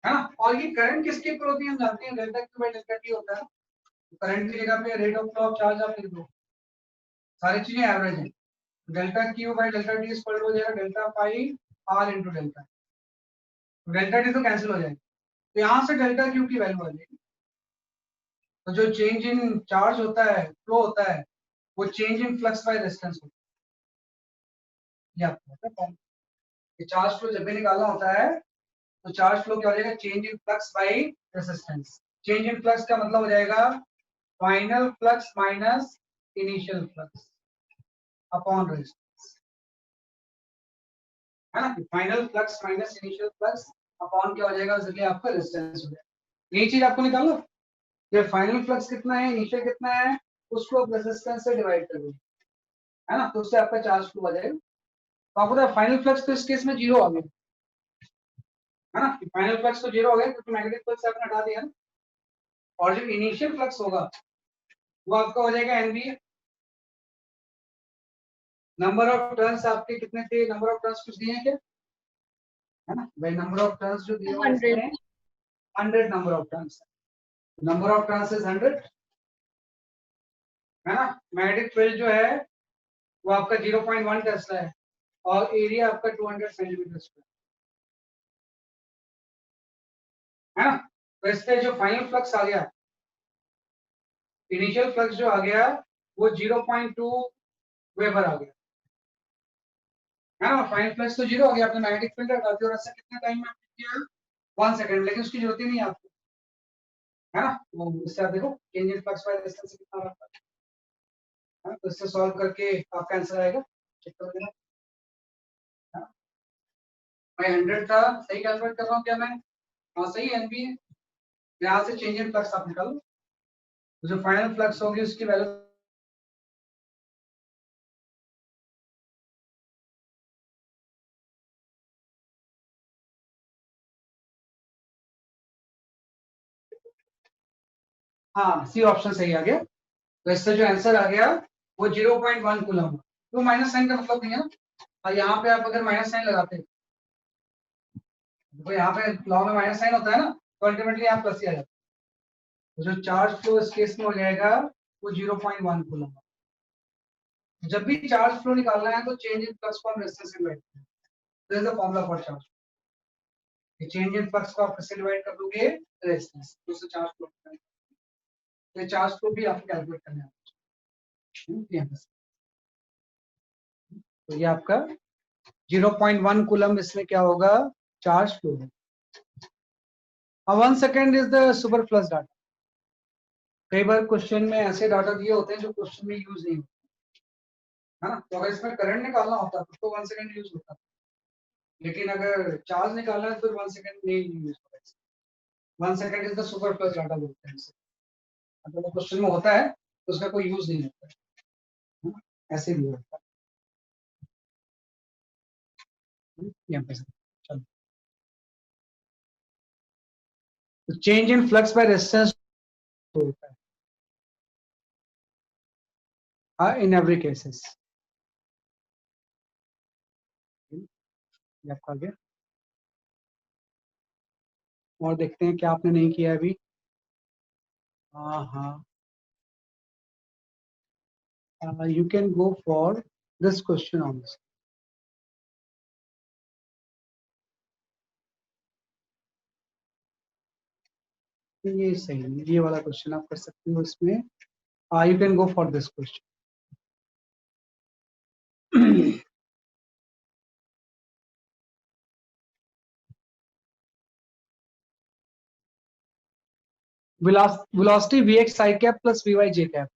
है ना। और ये करंट किसके ऊपर होती है हम जानते हैं, delta Q by delta T होता है। करंट की जगह पे rate of flow of charge आप लिख दो, सारी चीजें एवरेज है। Delta Q by delta T is equal हो जाएगा delta five R into delta, delta T तो कैंसिल हो जाएगा, तो यहाँ से डेल्टा क्यू की वैल्यू आ जाएगी। तो जो चेंज इन चार्ज होता है, फ्लो होता है, वो change in flux by resistance होता है। ये आपको पता है, ये चार्ज फ्लो जब भी निकालना होता है तो चार्ज फ्लो क्या हो जाएगा, change in flux by resistance. Change in flux का मतलब हो जाएगा final flux minus initial flux upon resistance, है ना। Final flux minus initial flux upon क्या हो जाएगा, उसके आपका रेजिस्टेंस हो जाएगा। यही चीज आपको निकालना, ये फाइनल फ्लक्स कितना है, इनिशियल कितना है, उसको आप रेजिस्टेंस से डिवाइड कर दो, है ना, तो उससे आपका चार्ज फ्लो आ जाएगा। तो आपको पता है फाइनल फ्लक्स तो इस केस में जीरो आ गया, है ना, फाइनल फ्लक्स तो जीरो हो गया क्योंकि मैग्नेटिक फ्लक्स आपने हटा दिया ना। और जो इनिशियल फ्लक्स होगा वो आपका हो जाएगा एनबी। नंबर ऑफ टर्न्स आपके कितने थे, नंबर ऑफ टर्न्स कुछ दिए हैं क्या, है ना भाई, नंबर ऑफ टर्न्स जो दिए हुए हैं 200। इसमें 100 number of turns, number of turns is 100, है ना। मैग्नेटिक फील्ड जो है वो आपका 0.1 टेस्ला है और एरिया आपका 200 सेंटीमीटर स्क्वायर, है ना। तो इससे जो फाइनल फ्लक्स आ गया, इनिशियल फ्लक्स जो आ गया वो 0.2 वेबर आ गया, है ना। फाइनल फ्लक्स तो जीरो आ गया, आपने मैग्नेटिक फील्ड हटा दिया और ऐसा कितने टाइम में आपने किया, 1 सेकंड, लेकिन उसकी जरूरत ही नहीं है आपको, है ना। तो इससे आप देखो change in flux by resistance कितना आता है, तो इससे सॉल्व करके आपका आंसर आएगा, चेक कर लेना। मैं 100 था, सही कैलकुलेट कर रहा हूँ क्या मैं, हाँ सही एनबी है। यहाँ से चेंज इन फ्लक्स आप निकालो, तो जो फाइनल फ्लक्स होगी उसकी वैल्यू, हाँ सी ऑप्शन सही आ गया। तो इससे जो आंसर आ गया वो 0.1 कूलम, तो माइनस साइन का मतलब नहीं है ना। और यहाँ पे आप अगर माइनस साइन लगाते, तो यहाँ पे लॉ में माइनस साइन होता है ना, तो अल्टीमेटली यहाँ प्लस ही आ जाता है। तो जो चार्ज फ्लो इस केस में हो जाएगा वो 0.1 कूलम। जब भी चार्ज फ्लो निकालना है तो चेंज इन फ्लक्स को हम रेजिस्टेंस से डिवाइड करेंगे। This is the formula for charge. Change in flux को आप किससे डिवाइड कर दोगे? रेजिस्टेंस। तो उससे चार्ज फ्लो, तो चार्ज फ्लो भी आपको कैलकुलेट करना है। तो ये आपका 0.1 कूलम इसमें क्या होगा? Charge flow. अब 1 सेकेंड इज द सुपरफ्लक्स डाटा। कई बार क्वेश्चन में ऐसे डाटा दिए होते हैं जो क्वेश्चन में यूज नहीं होते, है ना? तो अगर इसमें करंट निकालना होता तो 1 सेकेंड यूज होता, लेकिन अगर चार्ज निकालना है तो 1 सेकेंड नहीं यूज होता। 1 सेकेंड इज द सुपरफ्लक्स डाटा बोलते हैं इसे। अगर वो क्वेश्चन में होता है तो उसका कोई यूज नहीं होता है ना? ऐसे भी होता है यहाँ पे। चलो, तो change in flux by resistance होता है इन एवरी केसेस। ये आपका आ गया। और देखते हैं क्या आपने नहीं किया अभी। हाँ हाँ, you can go for this question also। ये सही है, ये वाला क्वेश्चन आप कर सकते हो इसमें। you can go for this question। velocity vx I cap plus vy j cap।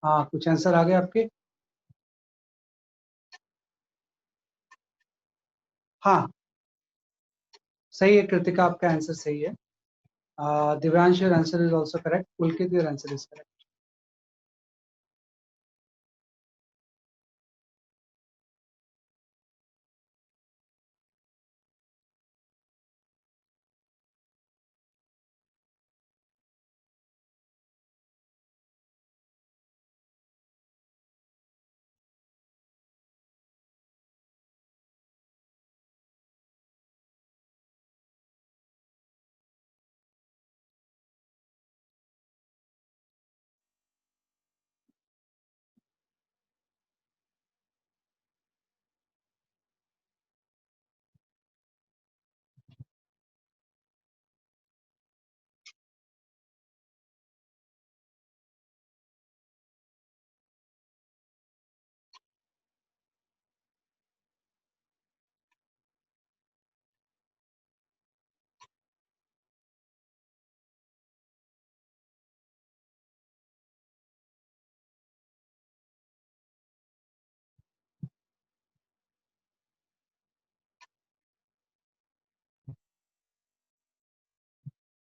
हाँ, कुछ आंसर आ गए आपके? हाँ, सही है कृतिका, आपका आंसर सही है। Divyansh, your answer is also correct. Pulkit, your answer is correct.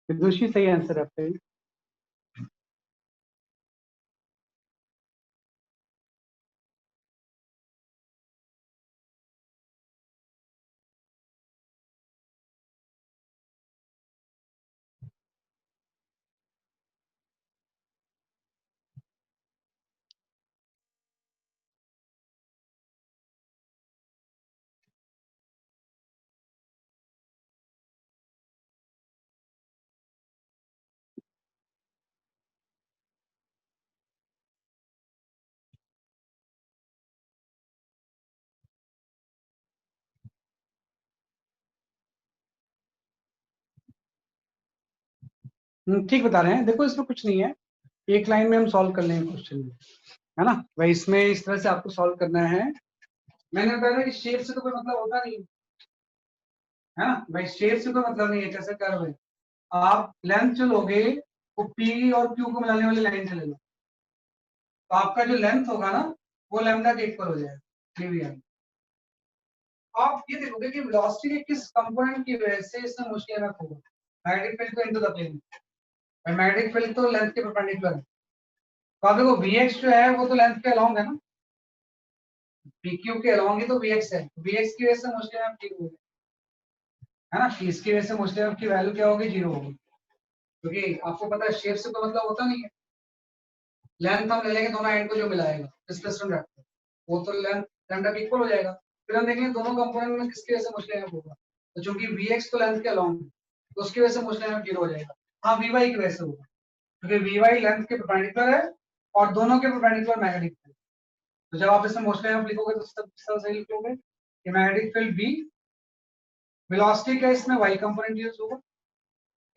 Vidushi सही आंसर है आपका। ठीक बता रहे हैं, देखो इसमें कुछ नहीं है, एक लाइन में हम सॉल्व कर लेंगे क्वेश्चन में, है ना भाई। इसमें इस तरह से आपको सॉल्व करना है। मैंने बताया कि शेप से तो कोई मतलब होता नहीं है ना भाई, शेप से कोई मतलब नहीं है, कैसे कर भाई। आप लेंथ जो लोगे वो पी और क्यू को मिलाने वाली लाइन से ले लो, तो आपका जो लेंथ होगा ना वो लैम्डा के इक्वल हो जाएगा डीवीएम। आप ये देखोगे कि वेलोसिटी के किस कंपोनेंट की वजह से इसमें मुश्किल एमएफ होगा। मैग्नेटिक फील्ड को into the plane, magnetic field तो लेंथ के परपेंडिकुलर है, तो आप देखो वीएक्स जो है वो तो लेंथ के अलोंग है ना, पीक्यू के अलोंग ही तो वीएक्स है, वीएक्स की वजह से मुश्किल एमएफ ठीक होगी, है ना, इसकी वजह से मुश्किल एमएफ की वैल्यू क्या होगी, जीरो होगी, क्योंकि आपको पता है शेप से तो मतलब होता नहीं है। लेंथ हम ले लेंगे दोनों एंड को जो मिलाएगा डिस्प्लेसमेंट वेक्टर, वो तो लेंथ लैम्डा के इक्वल हो जाएगा। फिर हम देखेंगे दोनों कंपोनेंट में किसकी वजह से मुश्किल एमएफ होगा, तो चूंकि वीएक्स तो लेंथ के अलोंग है तो उसकी वजह से मुश्किल एमएफ जीरो हो जाएगा। हाँ वीवाई की वजह से होगा, क्योंकि वीवाई लेंथ के परपेंडिकुलर है और दोनों के परपेंडिकुलर मैग्नेटिक फील्ड। तो जब आप इसमें मोशन एमएफ लिखोगे तो सब सब सही लिखोगे कि मैग्नेटिक फील्ड बी, वेलोसिटी का इसमें वाई कंपोनेंट यूज होगा,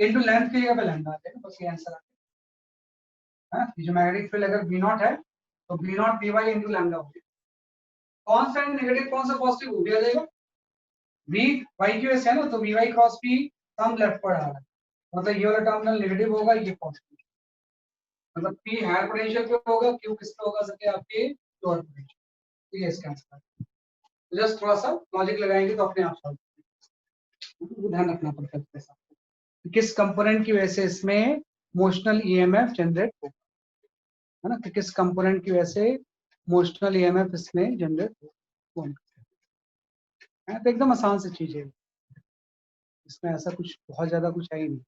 इनटू लेंथ की जगह पे लैम्डा आ जाएगा, बस ये आंसर आ गया। ये जो मैग्नेटिक फील्ड अगर बी नॉट है तो B naught B Y into lambda हो जाएगा। कौन सा नेगेटिव कौन सा पॉजिटिव हो गया जाएगा, वी वाई की वजह से है ना, तो V Y cross P some left पर आ रहा है, मतलब ये वाला टर्मिनल नेगेटिव होगा, ये पॉजिटिव, मतलब पी हायर पोटेंशियल पे होगा, क्यू किस पे होगा सके आपके लोअर पोटेंशियल। तो ये इसका आंसर है। तो जस्ट थोड़ा सा लॉजिक लगाएंगे तो अपने आप सॉल्व, ध्यान रखना पड़ता है इसके साथ। किस कंपोनेंट की वजह से इसमें मोशनल ईएमएफ जनरेट होगा, है ना, कि किस कंपोनेंट की वजह से मोशनल ईएमएफ इसमें जनरेट होगा, तो एकदम आसान सी चीज है, इसमें ऐसा कुछ बहुत ज्यादा कुछ है ही नहीं।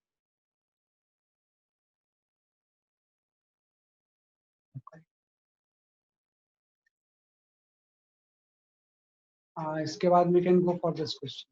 इसके बाद we can go for this question.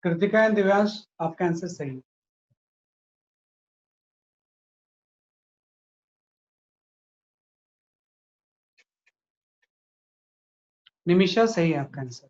Kritika and Divyansh, आपका आंसर सही है। निमिषा, सही है आपका आंसर।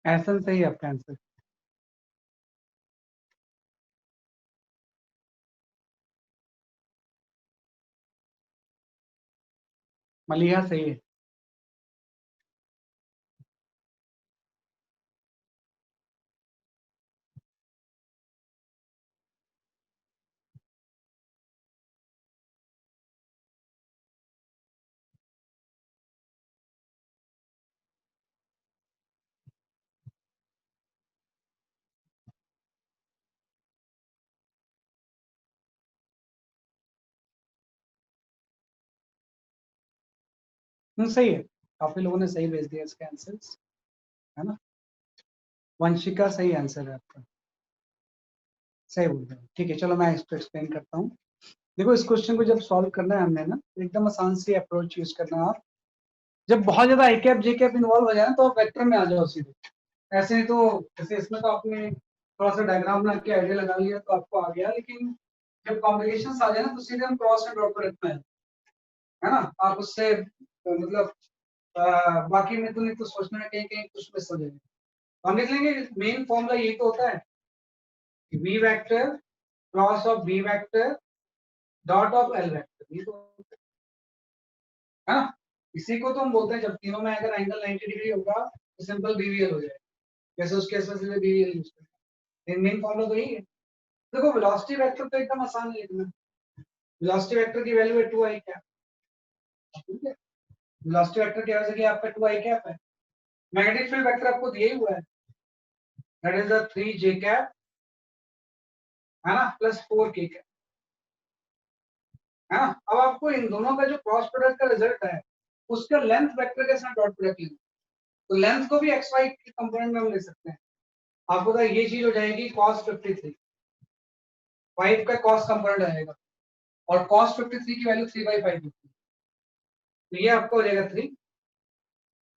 ऐसा सही है आपका आंसर। मलिहा, सही है। सही है, काफी लोगों ने सही भेज दिया इसके आंसर्स, है ना। वंशिका, सही आंसर है आपका, सही बोल रहे हो। ठीक है, चलो मैं इसको एक्सप्लेन करता हूँ। देखो, इस क्वेश्चन को जब सॉल्व करना है हमने ना, तो एकदम आसान सी अप्रोच यूज करना है आप। जब बहुत ज्यादा आई कैप जे कैप इन्वॉल्व हो जाए ना, तो आप वेक्टर में आ जाओ सीधे। ऐसे नहीं तो, जैसे इसमें तो आपने थोड़ा सा डायग्राम बना के आइडिया लगा लिया तो आपको आ गया, लेकिन जब कॉम्प्लिकेशन आ जाए ना, तो सीधे हम क्रॉस एंड डॉट प्रोडक्ट में आए, है ना। आप उससे मतलब बाकी में तो नहीं, तो सोचने में कहीं कहीं कुछ मिस हो जाएगा। हम लिख लेंगे, मेन फॉर्मूला यही तो होता है, V vector cross of B vector dot of L vector, ये तो है ना। इसी को तो हम बोलते हैं, जब तीनों में अगर एंगल 90 डिग्री होगा तो सिंपल बीवीएल हो जाएगा। जैसे उस केस में सीधे बीवीएल यूज करते हैं, मेन फॉर्मूला तो यही है। देखो, वेलोसिटी वेक्टर तो एकदम आसान है लिखना। वेलोसिटी वेक्टर की वैल्यू है 2i कैप, ठीक है। वेलोसिटी वेक्टर की वजह से आपका 2i कैप है। मैग्नेटिक फील्ड वेक्टर आपको दिया ही हुआ है, that is the 3j cap, है ना, प्लस 4k कैप, है ना। अब आपको इन दोनों का जो क्रॉस प्रोडक्ट का रिजल्ट है, उसका लेंथ वेक्टर के साथ डॉट प्रोडक्ट लेना। तो लेंथ को भी एक्स वाई के कंपोनेंट में हम ले सकते हैं। आपको तो ये चीज हो जाएगी cos 53, 5 का cos कंपोनेंट आएगा, और cos 53 की वैल्यू 3/5 होती है, तो ये आपका हो जाएगा 3,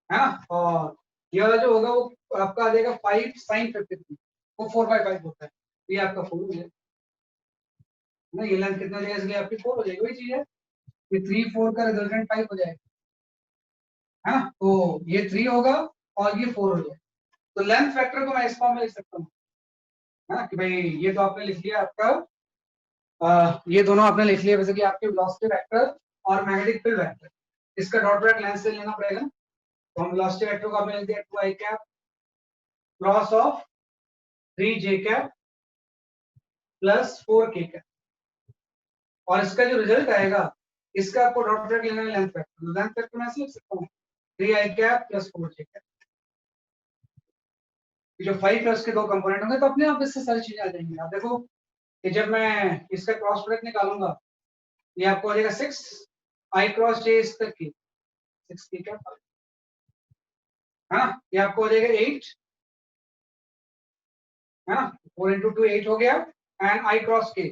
है ना। और ये वाला जो होगा वो आपका आ जाएगा 5 sin 53, वो 4/5 होता है, तो ये आपका 4 हो जाएगा ना। ये लेंथ कितना जाएगा, इसलिए आपकी 4 हो जाएगी, वही चीज है। ये 3 4 का रिजल्टेंट 5 हो जाएगा, है ना। तो ये 3 होगा और ये 4 हो जाएगा। तो लेंथ फैक्टर को मैं इस फॉर्म में लिख सकता हूँ, है ना, कि भाई ये तो आपने लिख लिया आपका, ये दोनों आपने लिख लिया वैसे कि आपके वेलोसिटी वेक्टर और मैग्नेटिक फील्ड वेक्टर, इसका डॉट प्रोडक्ट लेंथ से लेना पड़ेगा। तो हम वेलोसिटी वेक्टर को आपने लिख दिया 2i cap cross of 3j cap plus 4k cap, और इसका जो रिजल्ट आएगा, इसका आपको डॉट प्रोडक्ट लेना है लेंथ फैक्टर। लेंथ फैक्टर मैं ऐसे लिख सकता हूँ 3i cap plus 4j cap, जो 5 है उसके दो कंपोनेंट होंगे, तो अपने आप इससे सारी चीजें आ जाएंगी। आप देखो, कि जब मैं इसका क्रॉस प्रोडक्ट निकालूंगा, ये आपको आ जाएगा 6 आई क्रॉस जे इज तक की 6 की क्या है ना, ये आपको हो जाएगा 8 है ना, 4 इंटू 2 8 हो गया, एंड आई क्रॉस के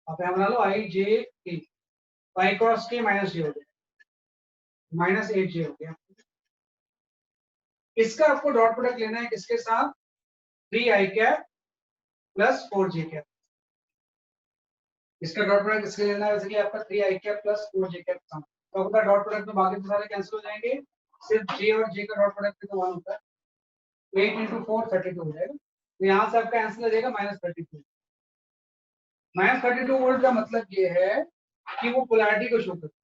आप यहाँ बना लो आई जे के, आई क्रॉस के माइनस जे हो गया, माइनस 8 जे हो गया। इसका आपको डॉट प्रोडक्ट लेना है किसके साथ, 3 आई कैप प्लस 4 जे कैप। इसका डॉट प्रोडक्ट किसके लेना है, बेसिकली आपका 3 आई कैप प्लस 4 जे कैप था, तो आपका डॉट प्रोडक्ट में बाकी सारे कैंसिल हो जाएंगे, सिर्फ जे और जे का डॉट प्रोडक्ट तो 1 होता है, 8 इंटू 4 32 हो जाएगा, तो यहाँ से आपका आंसर आ जाएगा -32। -32 वोल्ट का मतलब ये है कि वो पोलैरिटी को शो करता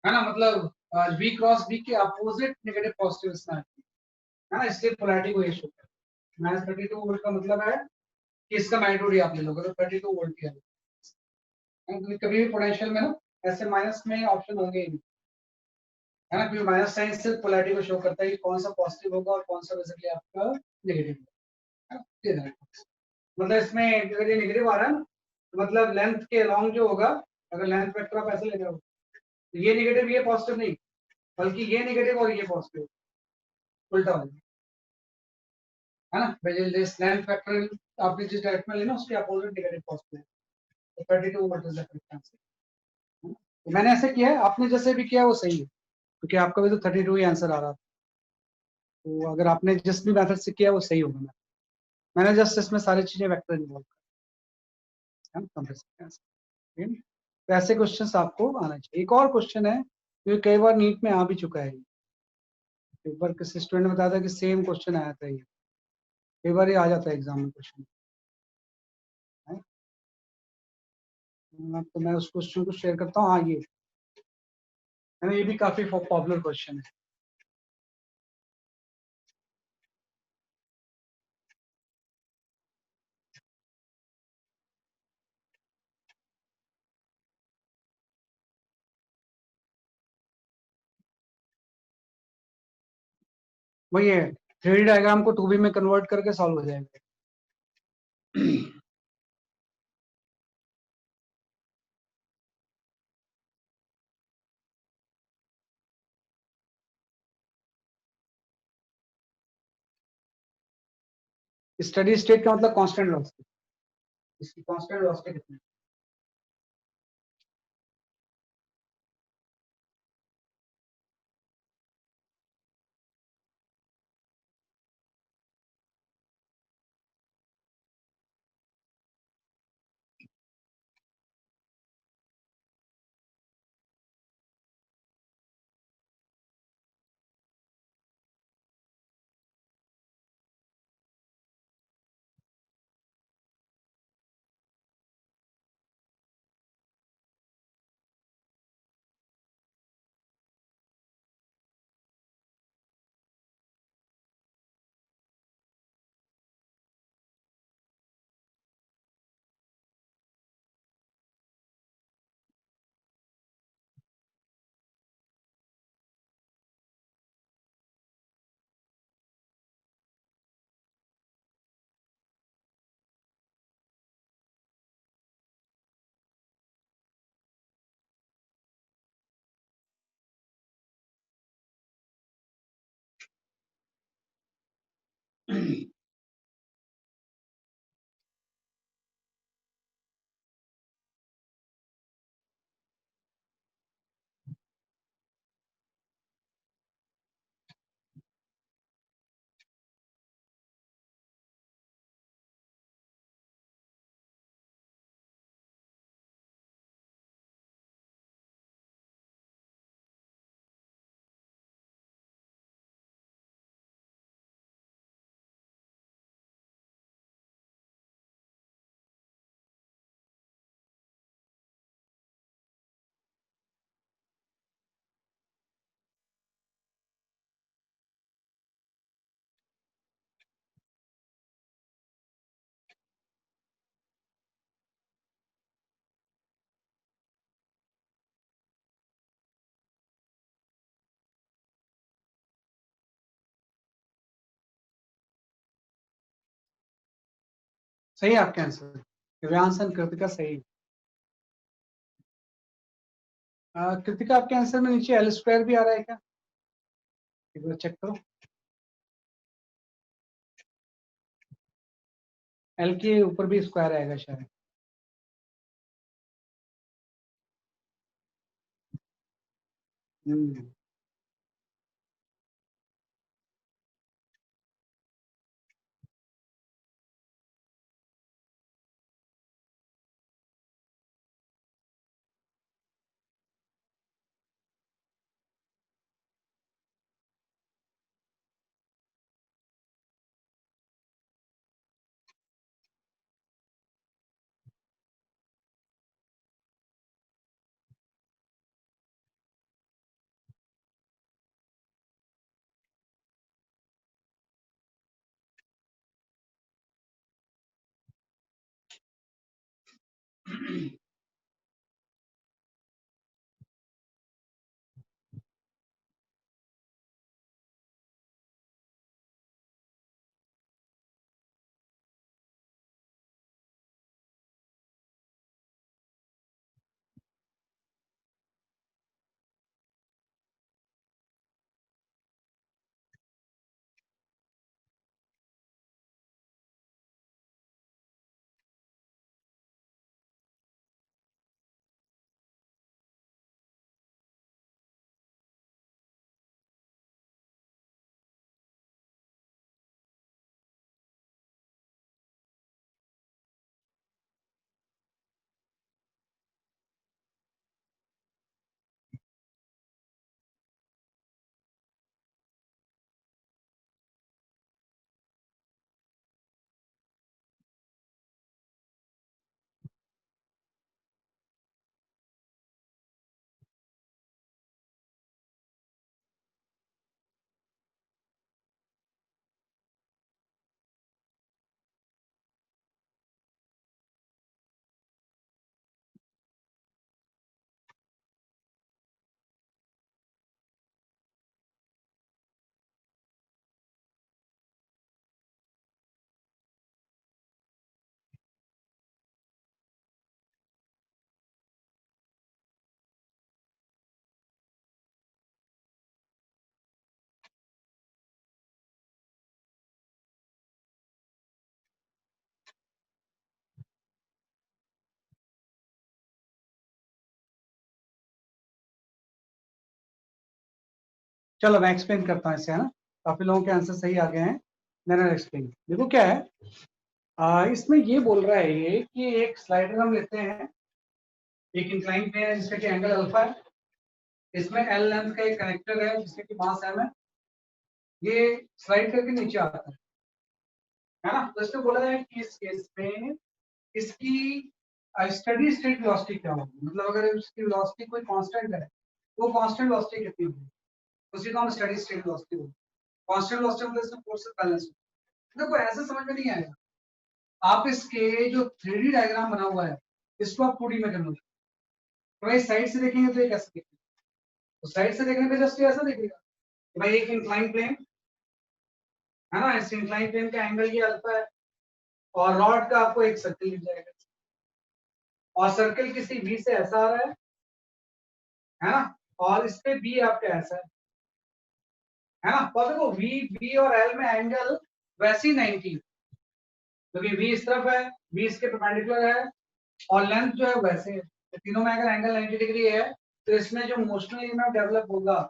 है ना, मतलब V क्रॉस B के अपोजिट नेगेटिव पॉजिटिव इसमें आती है ना, इसलिए पोलैरिटी को ये शो करता है। -32 वोल्ट का मतलब है कि इसका मैग्नीट्यूड आप ले लोगे तो 32 वोल्ट की है। कभी भी पोटेंशियल में ना ऐसे माइनस में ऑप्शन होंगे ही नहीं, है ना, क्योंकि माइनस साइन सिर्फ पोलैरिटी को शो करता है कि कौन सा पॉजिटिव होगा और कौन सा बेसिकली आपका नेगेटिव होगा। मतलब इसमें अगर ये नेगेटिव आ रहा है ना, तो मतलब लेंथ के अलॉन्ग जो होगा, अगर लेंथ वेक्टर आप ऐसे ले रहे हो, तो ये नेगेटिव ये पॉजिटिव नहीं, बल्कि ये नेगेटिव और ये पॉजिटिव, उल्टा हो जाएगा, है ना। जिस लेंथ वेक्टर आपने जिस डायरेक्शन में लेना उसके अपोजिट नेगेटिव पॉजिटिव है, तो 32 what is the correct answer. तो मैंने ऐसे किया है, आपने जैसे भी किया वो सही है, क्योंकि आपका भी तो 32 ही आंसर आ रहा था, तो अगर आपने जिस भी मेथड से किया वो सही होगा। मैंने जस्ट इसमें सारी चीजें वेक्टर इन्वॉल्व कर, तो ऐसे क्वेश्चन आपको आना चाहिए। एक और क्वेश्चन है जो कई बार नीट में आ भी चुका है, एक बार किसी स्टूडेंट ने बताया था कि सेम क्वेश्चन आया था, ये कई बार ये आ जाता है एग्जाम में क्वेश्चन, तो मैं उस क्वेश्चन को शेयर करता हूँ। हाँ ये है ना, ये भी काफी पॉपुलर क्वेश्चन है। वही है, 3D डायग्राम को 2B में कन्वर्ट करके सॉल्व हो जाएगा। स्टडी स्टेट का मतलब कांस्टेंट वेलोसिटी, इसकी कांस्टेंट वेलोसिटी कितनी है? सही है आपके आंसर। दिव्यांश एंड कृतिका सही। कृतिका आपके आंसर में नीचे एल स्क्वायर भी आ रहा है क्या? एक बार चेक करो। एल के ऊपर भी स्क्वायर आएगा शायद। हम्म। चलो मैं एक्सप्लेन करता हूँ इसे, है ना। काफी लोगों के आंसर सही आ गए हैं। मैंने एक्सप्लेन, देखो क्या है। इसमें ये बोल रहा है ये कि एक स्लाइडर हम लेते हैं, एक इंक्लाइन प्लेन है जिसका कि एंगल अल्फा है। इसमें एल लेंथ का एक कनेक्टर है जिसका कि मास एम है। ये स्लाइड करके नीचे आता है ना। तो इसमें बोला है कि इस केस में इसकी स्टडी स्टेट वेलोसिटी क्या होगी, मतलब अगर उसकी वेलोसिटी कोई कांस्टेंट है तो वो कांस्टेंट वेलोसिटी कितनी होगी, उसी को हम स्टडी स्टेट वेलोसिटी बोलते हैं। कांस्टेंट वेलोसिटी मतलब इसमें फोर्सेस बैलेंस हो। देखो ऐसे समझ में नहीं आएगा। आप इसके जो 3D डायग्राम बना हुआ है इसको आप 2D में कन्वर्ट, तो भाई साइड से देखेंगे तो ये कैसे दिखेगा, तो साइड से देखने पे जस्ट ऐसा दिखेगा कि भाई एक इंक्लाइन प्लेन है ना, इस इंक्लाइन प्लेन का एंगल ये अल्फा है, और रॉड का आपको एक सर्कल मिल जाएगा, और सर्कल किसी वी से ऐसा आ रहा है ना, और इस पे बी आपका ऐसा है ना। तो देखो वी वी और एल में एंगल वैसे ही 90, क्योंकि वी इस तरफ है, वी इसके परपेंडिकुलर है, और लेंथ जो है वैसे है, तो तीनों में अगर एंगल 90 डिग्री है तो इसमें जो मोशनल इमेज डेवलप होगा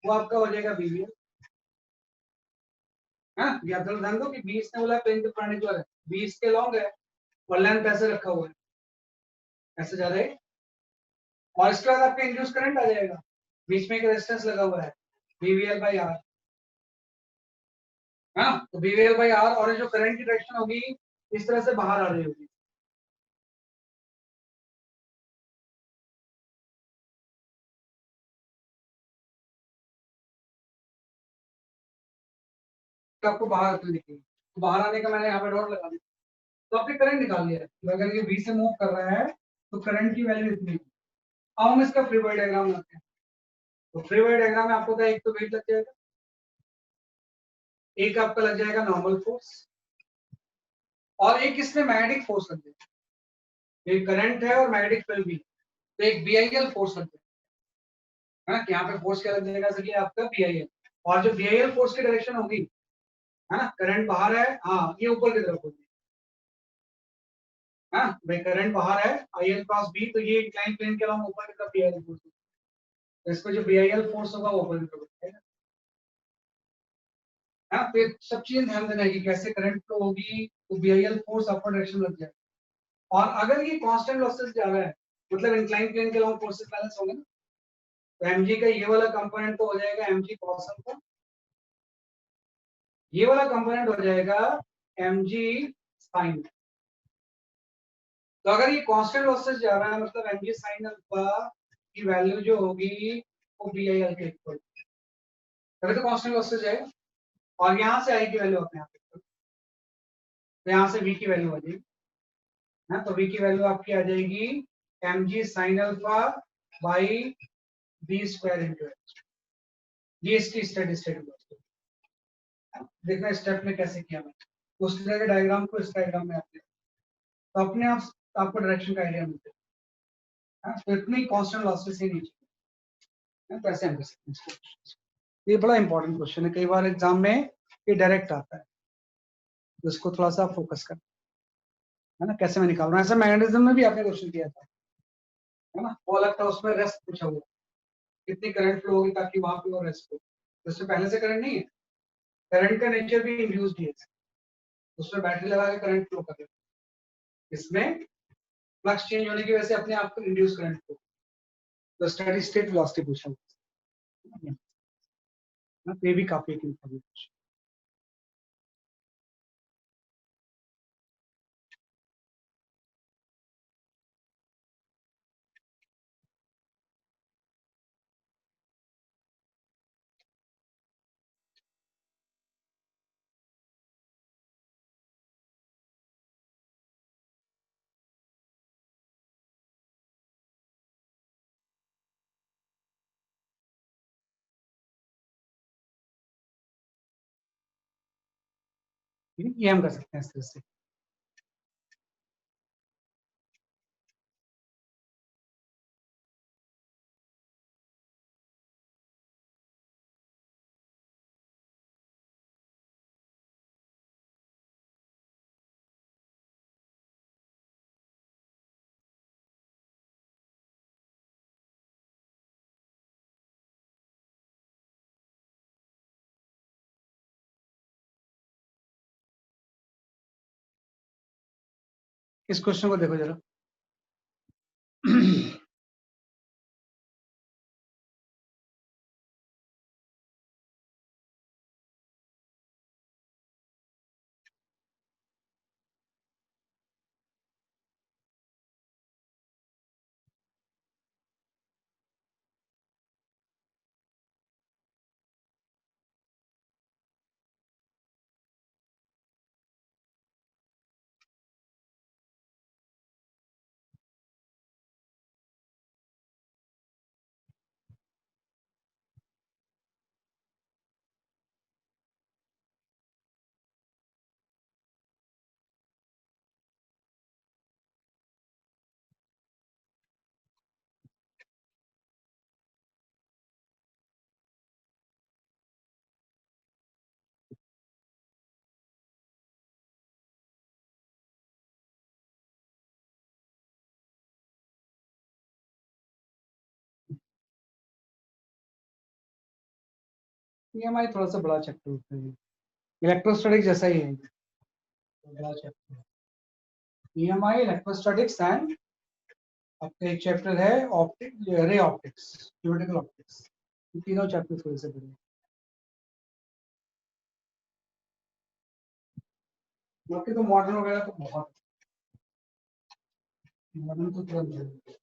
वो आपका हो जाएगा बीवी, है ना। या तो ध्यान दो कि 20 ने बोला प्लेन के परपेंडिकुलर है, 20 के लॉन्ग है, और लेंथ ऐसे रखा हुआ है, ऐसे जा रहे हैं, और इसके बाद आपका इंड्यूस करंट आ जाएगा, बीच में एक रेजिस्टेंस लगा हुआ है बीवीएल बाई आर, है ना। तो बीवीएल बाई आर, और जो करंट की डायरेक्शन होगी इस तरह से बाहर आ रही होगी। तो आपको बाहर आते दिखेगी, तो बाहर आने का मैंने यहाँ पे डॉट लगा दिया, तो आपने करंट निकाल लिया है। अगर ये बी से मूव कर रहा है तो करंट की वैल्यू इतनी। अब हम इसका फ्री बॉडी डायग्राम बनाते हैं। तो फ्री बॉडी डायग्राम में आपको क्या, एक तो वेट लग जाएगा, एक आपका लग जाएगा नॉर्मल फोर्स, और एक इसमें मैग्नेटिक फोर्स लग जाएगा। ये करंट है और मैग्नेटिक फील्ड भी, तो एक बीआईएल फोर्स लगता है ना, यहाँ पे फोर्स क्या लग जाएगा सर, ये आपका बीआईएल, और जो बीआईएल फोर्स की डायरेक्शन होगी, है ना, करंट बाहर है, हाँ ये ऊपर की तरफ होगी, हाँ भाई करंट बाहर है आई एल क्रॉस बी, तो ये इंक्लाइन प्लेन के अलावा ऊपर की तरफ बीआईएल फोर्स, तो इसको जो बीआईएल फोर्स होगा वो ऊपर की तरफ है। हाँ तो ये सब चीजें ध्यान देना है कि कैसे करंट फ्लो होगी, तो बीआईएल फोर्स अपर डायरेक्शन लग जाए, और अगर ये कांस्टेंट लॉसेस जा रहा है, मतलब इंक्लाइन प्लेन के अलावा फोर्सेस बैलेंस होंगे ना, तो एमजी का ये वाला कंपोनेंट तो हो जाएगा एमजी कॉस अल्फा, ये वाला कंपोनेंट हो जाएगा एमजी साइन। तो अगर ये कांस्टेंट लॉसेस जा रहा है, मतलब एमजी साइन अल्फा की वैल्यू जो होगी वो बीआईएल के इक्वल, तभी तो कांस्टेंट लॉसेस जाएगा, और यहाँ से आई की वैल्यू अपने आप इक्वल, तो यहाँ से वी की वैल्यू आ जाएगी ना, तो वी की वैल्यू आपकी आ जाएगी MG sine alpha by B square into H, ये इसकी स्टेडी स्टेट देखना स्टेप में कैसे किया मैंने, उस तरह के डायग्राम को इस डायग्राम में आपने, तो अपने आप आपको डायरेक्शन का आइडिया मिलता है, तो इतनी कांस्टेंट लॉसेस ही नहीं चाहिए, तो ऐसे हम कर सकते हैं इसको। ये बड़ा इंपॉर्टेंट क्वेश्चन है, कई बार एग्जाम में ये डायरेक्ट आता है, तो इसको थोड़ा सा फोकस कर, है ना, कैसे मैं निकाल रहा हूँ, ऐसा मैग्नेटिज्म में भी आपने क्वेश्चन किया था, है ना, वो अलग था, उसमें रेस्ट पूछा हुआ, कितनी करंट फ्लो होगी ताकि वहां पे वो रेस्ट हो, तो इसमें पहले से करंट नहीं है, करंट का नेचर भी इंड्यूस्ड ही है, उसमें बैटरी लगा के करंट फ्लो कर, इसमें फ्लक्स चेंज होने की वजह से अपने आप को इंड्यूस करंट फ्लो, तो स्टेडी स्टेट वेलोसिटी पूछा हुआ है, तो ये भी काफी एक इंपॉर्टेंट। ये हम कर सकते हैं इस तरह से, इस क्वेश्चन को देखो जरा। ये हमारी थोड़ा सा बड़ा चैप्टर होता है, इलेक्ट्रोस्टैटिक जैसा ही है, बड़ा चैप्टर, ईएमआई इलेक्ट्रोस्टैटिक्स एंड आपका एक चैप्टर है optic, ray optics, theoretical optics, तीनों चैप्टर थोड़े से बड़े, बाकी तो मॉडर्न वगैरह तो बहुत, मॉडर्न तो तुरंत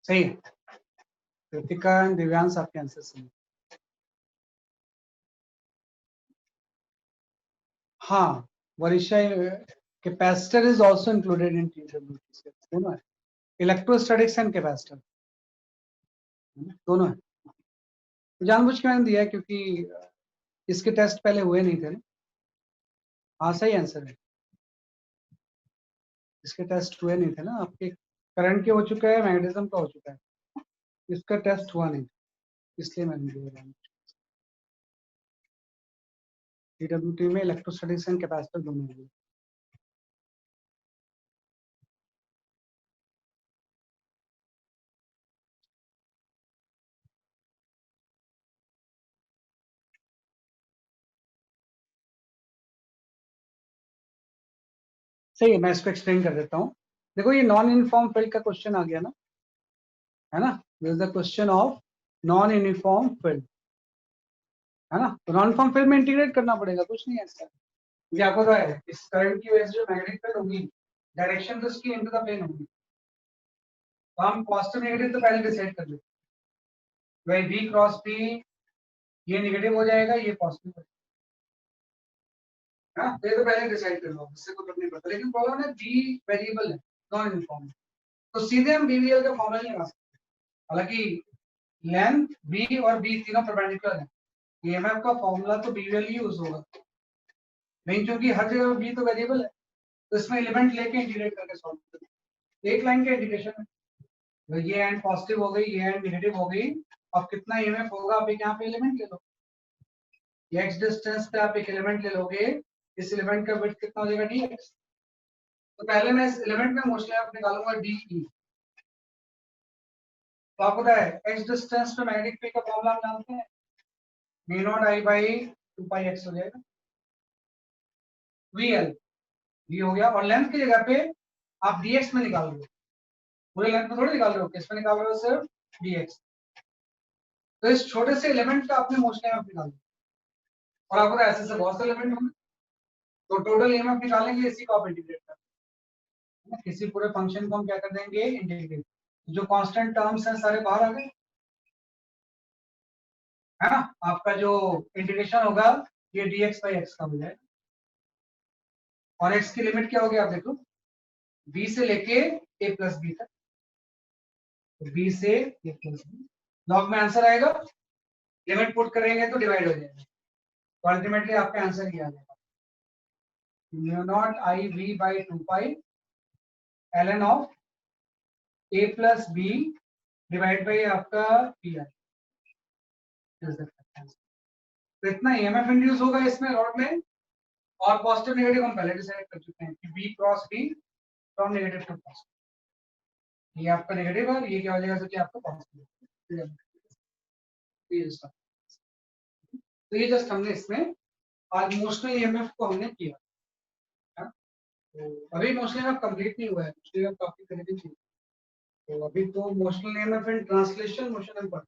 सही है। कृतिका एंड दिव्यांश आपके आंसर सही। हाँ, Varisha, capacitor is also included in TWT, दोनों है, इलेक्ट्रोस्टैटिक्स एंड कैपेसिटर दोनों है। जानबूझ के मैंने दिया है क्योंकि इसके टेस्ट पहले हुए नहीं थे ना। हाँ सही आंसर है, इसके टेस्ट हुए नहीं थे ना, आपके करंट के हो चुका है, मैग्नेटिज्म का हो चुका है, इसका टेस्ट हुआ नहीं, इसलिए मैंने दिया। TWT में इलेक्ट्रोस्टैटिक्स एंड कैपेसिटर दोनों है। सही है, मैं इसको एक्सप्लेन कर देता हूँ। देखो ये नॉन यूनिफॉर्म फील्ड का क्वेश्चन आ गया ना, है ना, this is the question of non uniform field, है ना। तो नॉन यूनिफॉर्म फील्ड में इंटीग्रेट करना पड़ेगा, कुछ नहीं है इसका। ये आपको पता है, इस करंट की वजह से जो मैग्नेटिक फील्ड होगी, डायरेक्शन तो इसकी इनटू द प्लेन होगी, तो हम पॉजिटिव नेगेटिव तो पहले डिसाइड कर लेते हैं। भाई V क्रॉस P, ये नेगेटिव हो जाएगा, ये पॉजिटिव हो जाएगा, तो ये तो पहले डिसाइड कर लो, इससे कोई फर्क नहीं पड़ता। लेकिन प्रॉब्लम है B वेरिएबल है, नॉन यूनिफॉर्म, तो सीधे हम BVL का फॉर्मूला नहीं लगा सकते। हालांकि लेंथ B और B तीनों परपेंडिकुलर है, EMF का फॉर्मूला तो BVL ही यूज होगा, लेकिन क्योंकि हर जगह B तो वेरिएबल है, तो इसमें एलिमेंट लेके इंटीग्रेट करके सॉल्व करें। एक लाइन का इंडिकेशन है, तो ये एंड पॉजिटिव हो गई, ये एंड नेगेटिव हो गई, अब कितना EMF होगा, आप एक यहाँ पे एलिमेंट ले लो, ये x डिस्टेंस पे आप एक एलिमेंट ले लोगे, इस एलिमेंट का विड्थ कितना हो जाएगा dx। तो पहले मैं इस एलिमेंट में मोस्टली आप निकालूंगा de, तो आपको पता है x डिस्टेंस पे मैग्नेटिक फील्ड का फॉर्मूला हम जानते हैं, v not I by 2 pi x हो जाएगा, vl, v हो गया, और लेंथ की जगह पे आप dx में निकाल रहे हो, पूरे लेंथ में थोड़ी निकाल रहे हो, किस में निकाल रहे हो, सिर्फ dx। तो इस छोटे से एलिमेंट का आपने मोस्टली आप निकाल दिया, और आपको ऐसे से बहुत से एलिमेंट होंगे, तो टोटल EMF निकालेंगे, इसी को आप इंटीग्रेट कर, किसी पूरे फंक्शन को हम क्या कर देंगे, इंटीग्रेट, जो कांस्टेंट टर्म्स हैं सारे बाहर आ गए, है ना। आपका जो इंटीग्रेशन होगा ये dx बाई x का हो जाएगा, और x की लिमिट क्या होगी आप देखो, b से लेके a प्लस बी तक, तो b से a प्लस बी, लॉग में आंसर आएगा, लिमिट पुट करेंगे तो डिवाइड हो जाएगा, तो अल्टीमेटली आपका आंसर ये आ जाएगा, mu naught I v by 2 pi ln of a plus B divide by आपका पी आई। तो इतना EMF इंड्यूस होगा इसमें रॉड में, और पॉजिटिव नेगेटिव हम पहले डिसाइड कर चुके हैं कि B cross B from negative to positive, ये आपका नेगेटिव है, ये क्या हो जाएगा, कि आपका पॉजिटिव। तो ये जस्ट हमने इसमें आज मोशनल EMF को हमने किया, है? तो अभी मोशनल EMF कंप्लीट नहीं हुआ है, मोशनल EMF काफी करीबी थी, तो अभी तो motional EMF and translation motion and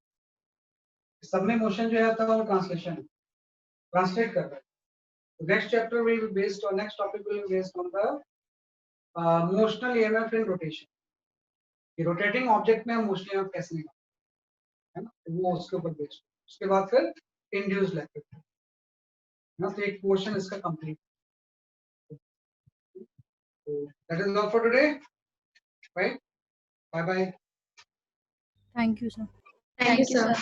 सब में मोशन जो है वो ट्रांसलेशन है, ट्रांसलेट कर रहा है। Next chapter will be based on, next topic will be based on the motional EMF in rotation, कि रोटेटिंग ऑब्जेक्ट में हम मोशनल EMF कैसे निकालते हैं, है ना, वो उसके ऊपर बेस्ड। उसके बाद फिर इंड्यूस्ड इलेक्ट्रिक, है ना, तो एक पोर्शन इसका कंप्लीट। तो that is all for today, right, bye bye. Thank you, sir. Thank you, sir.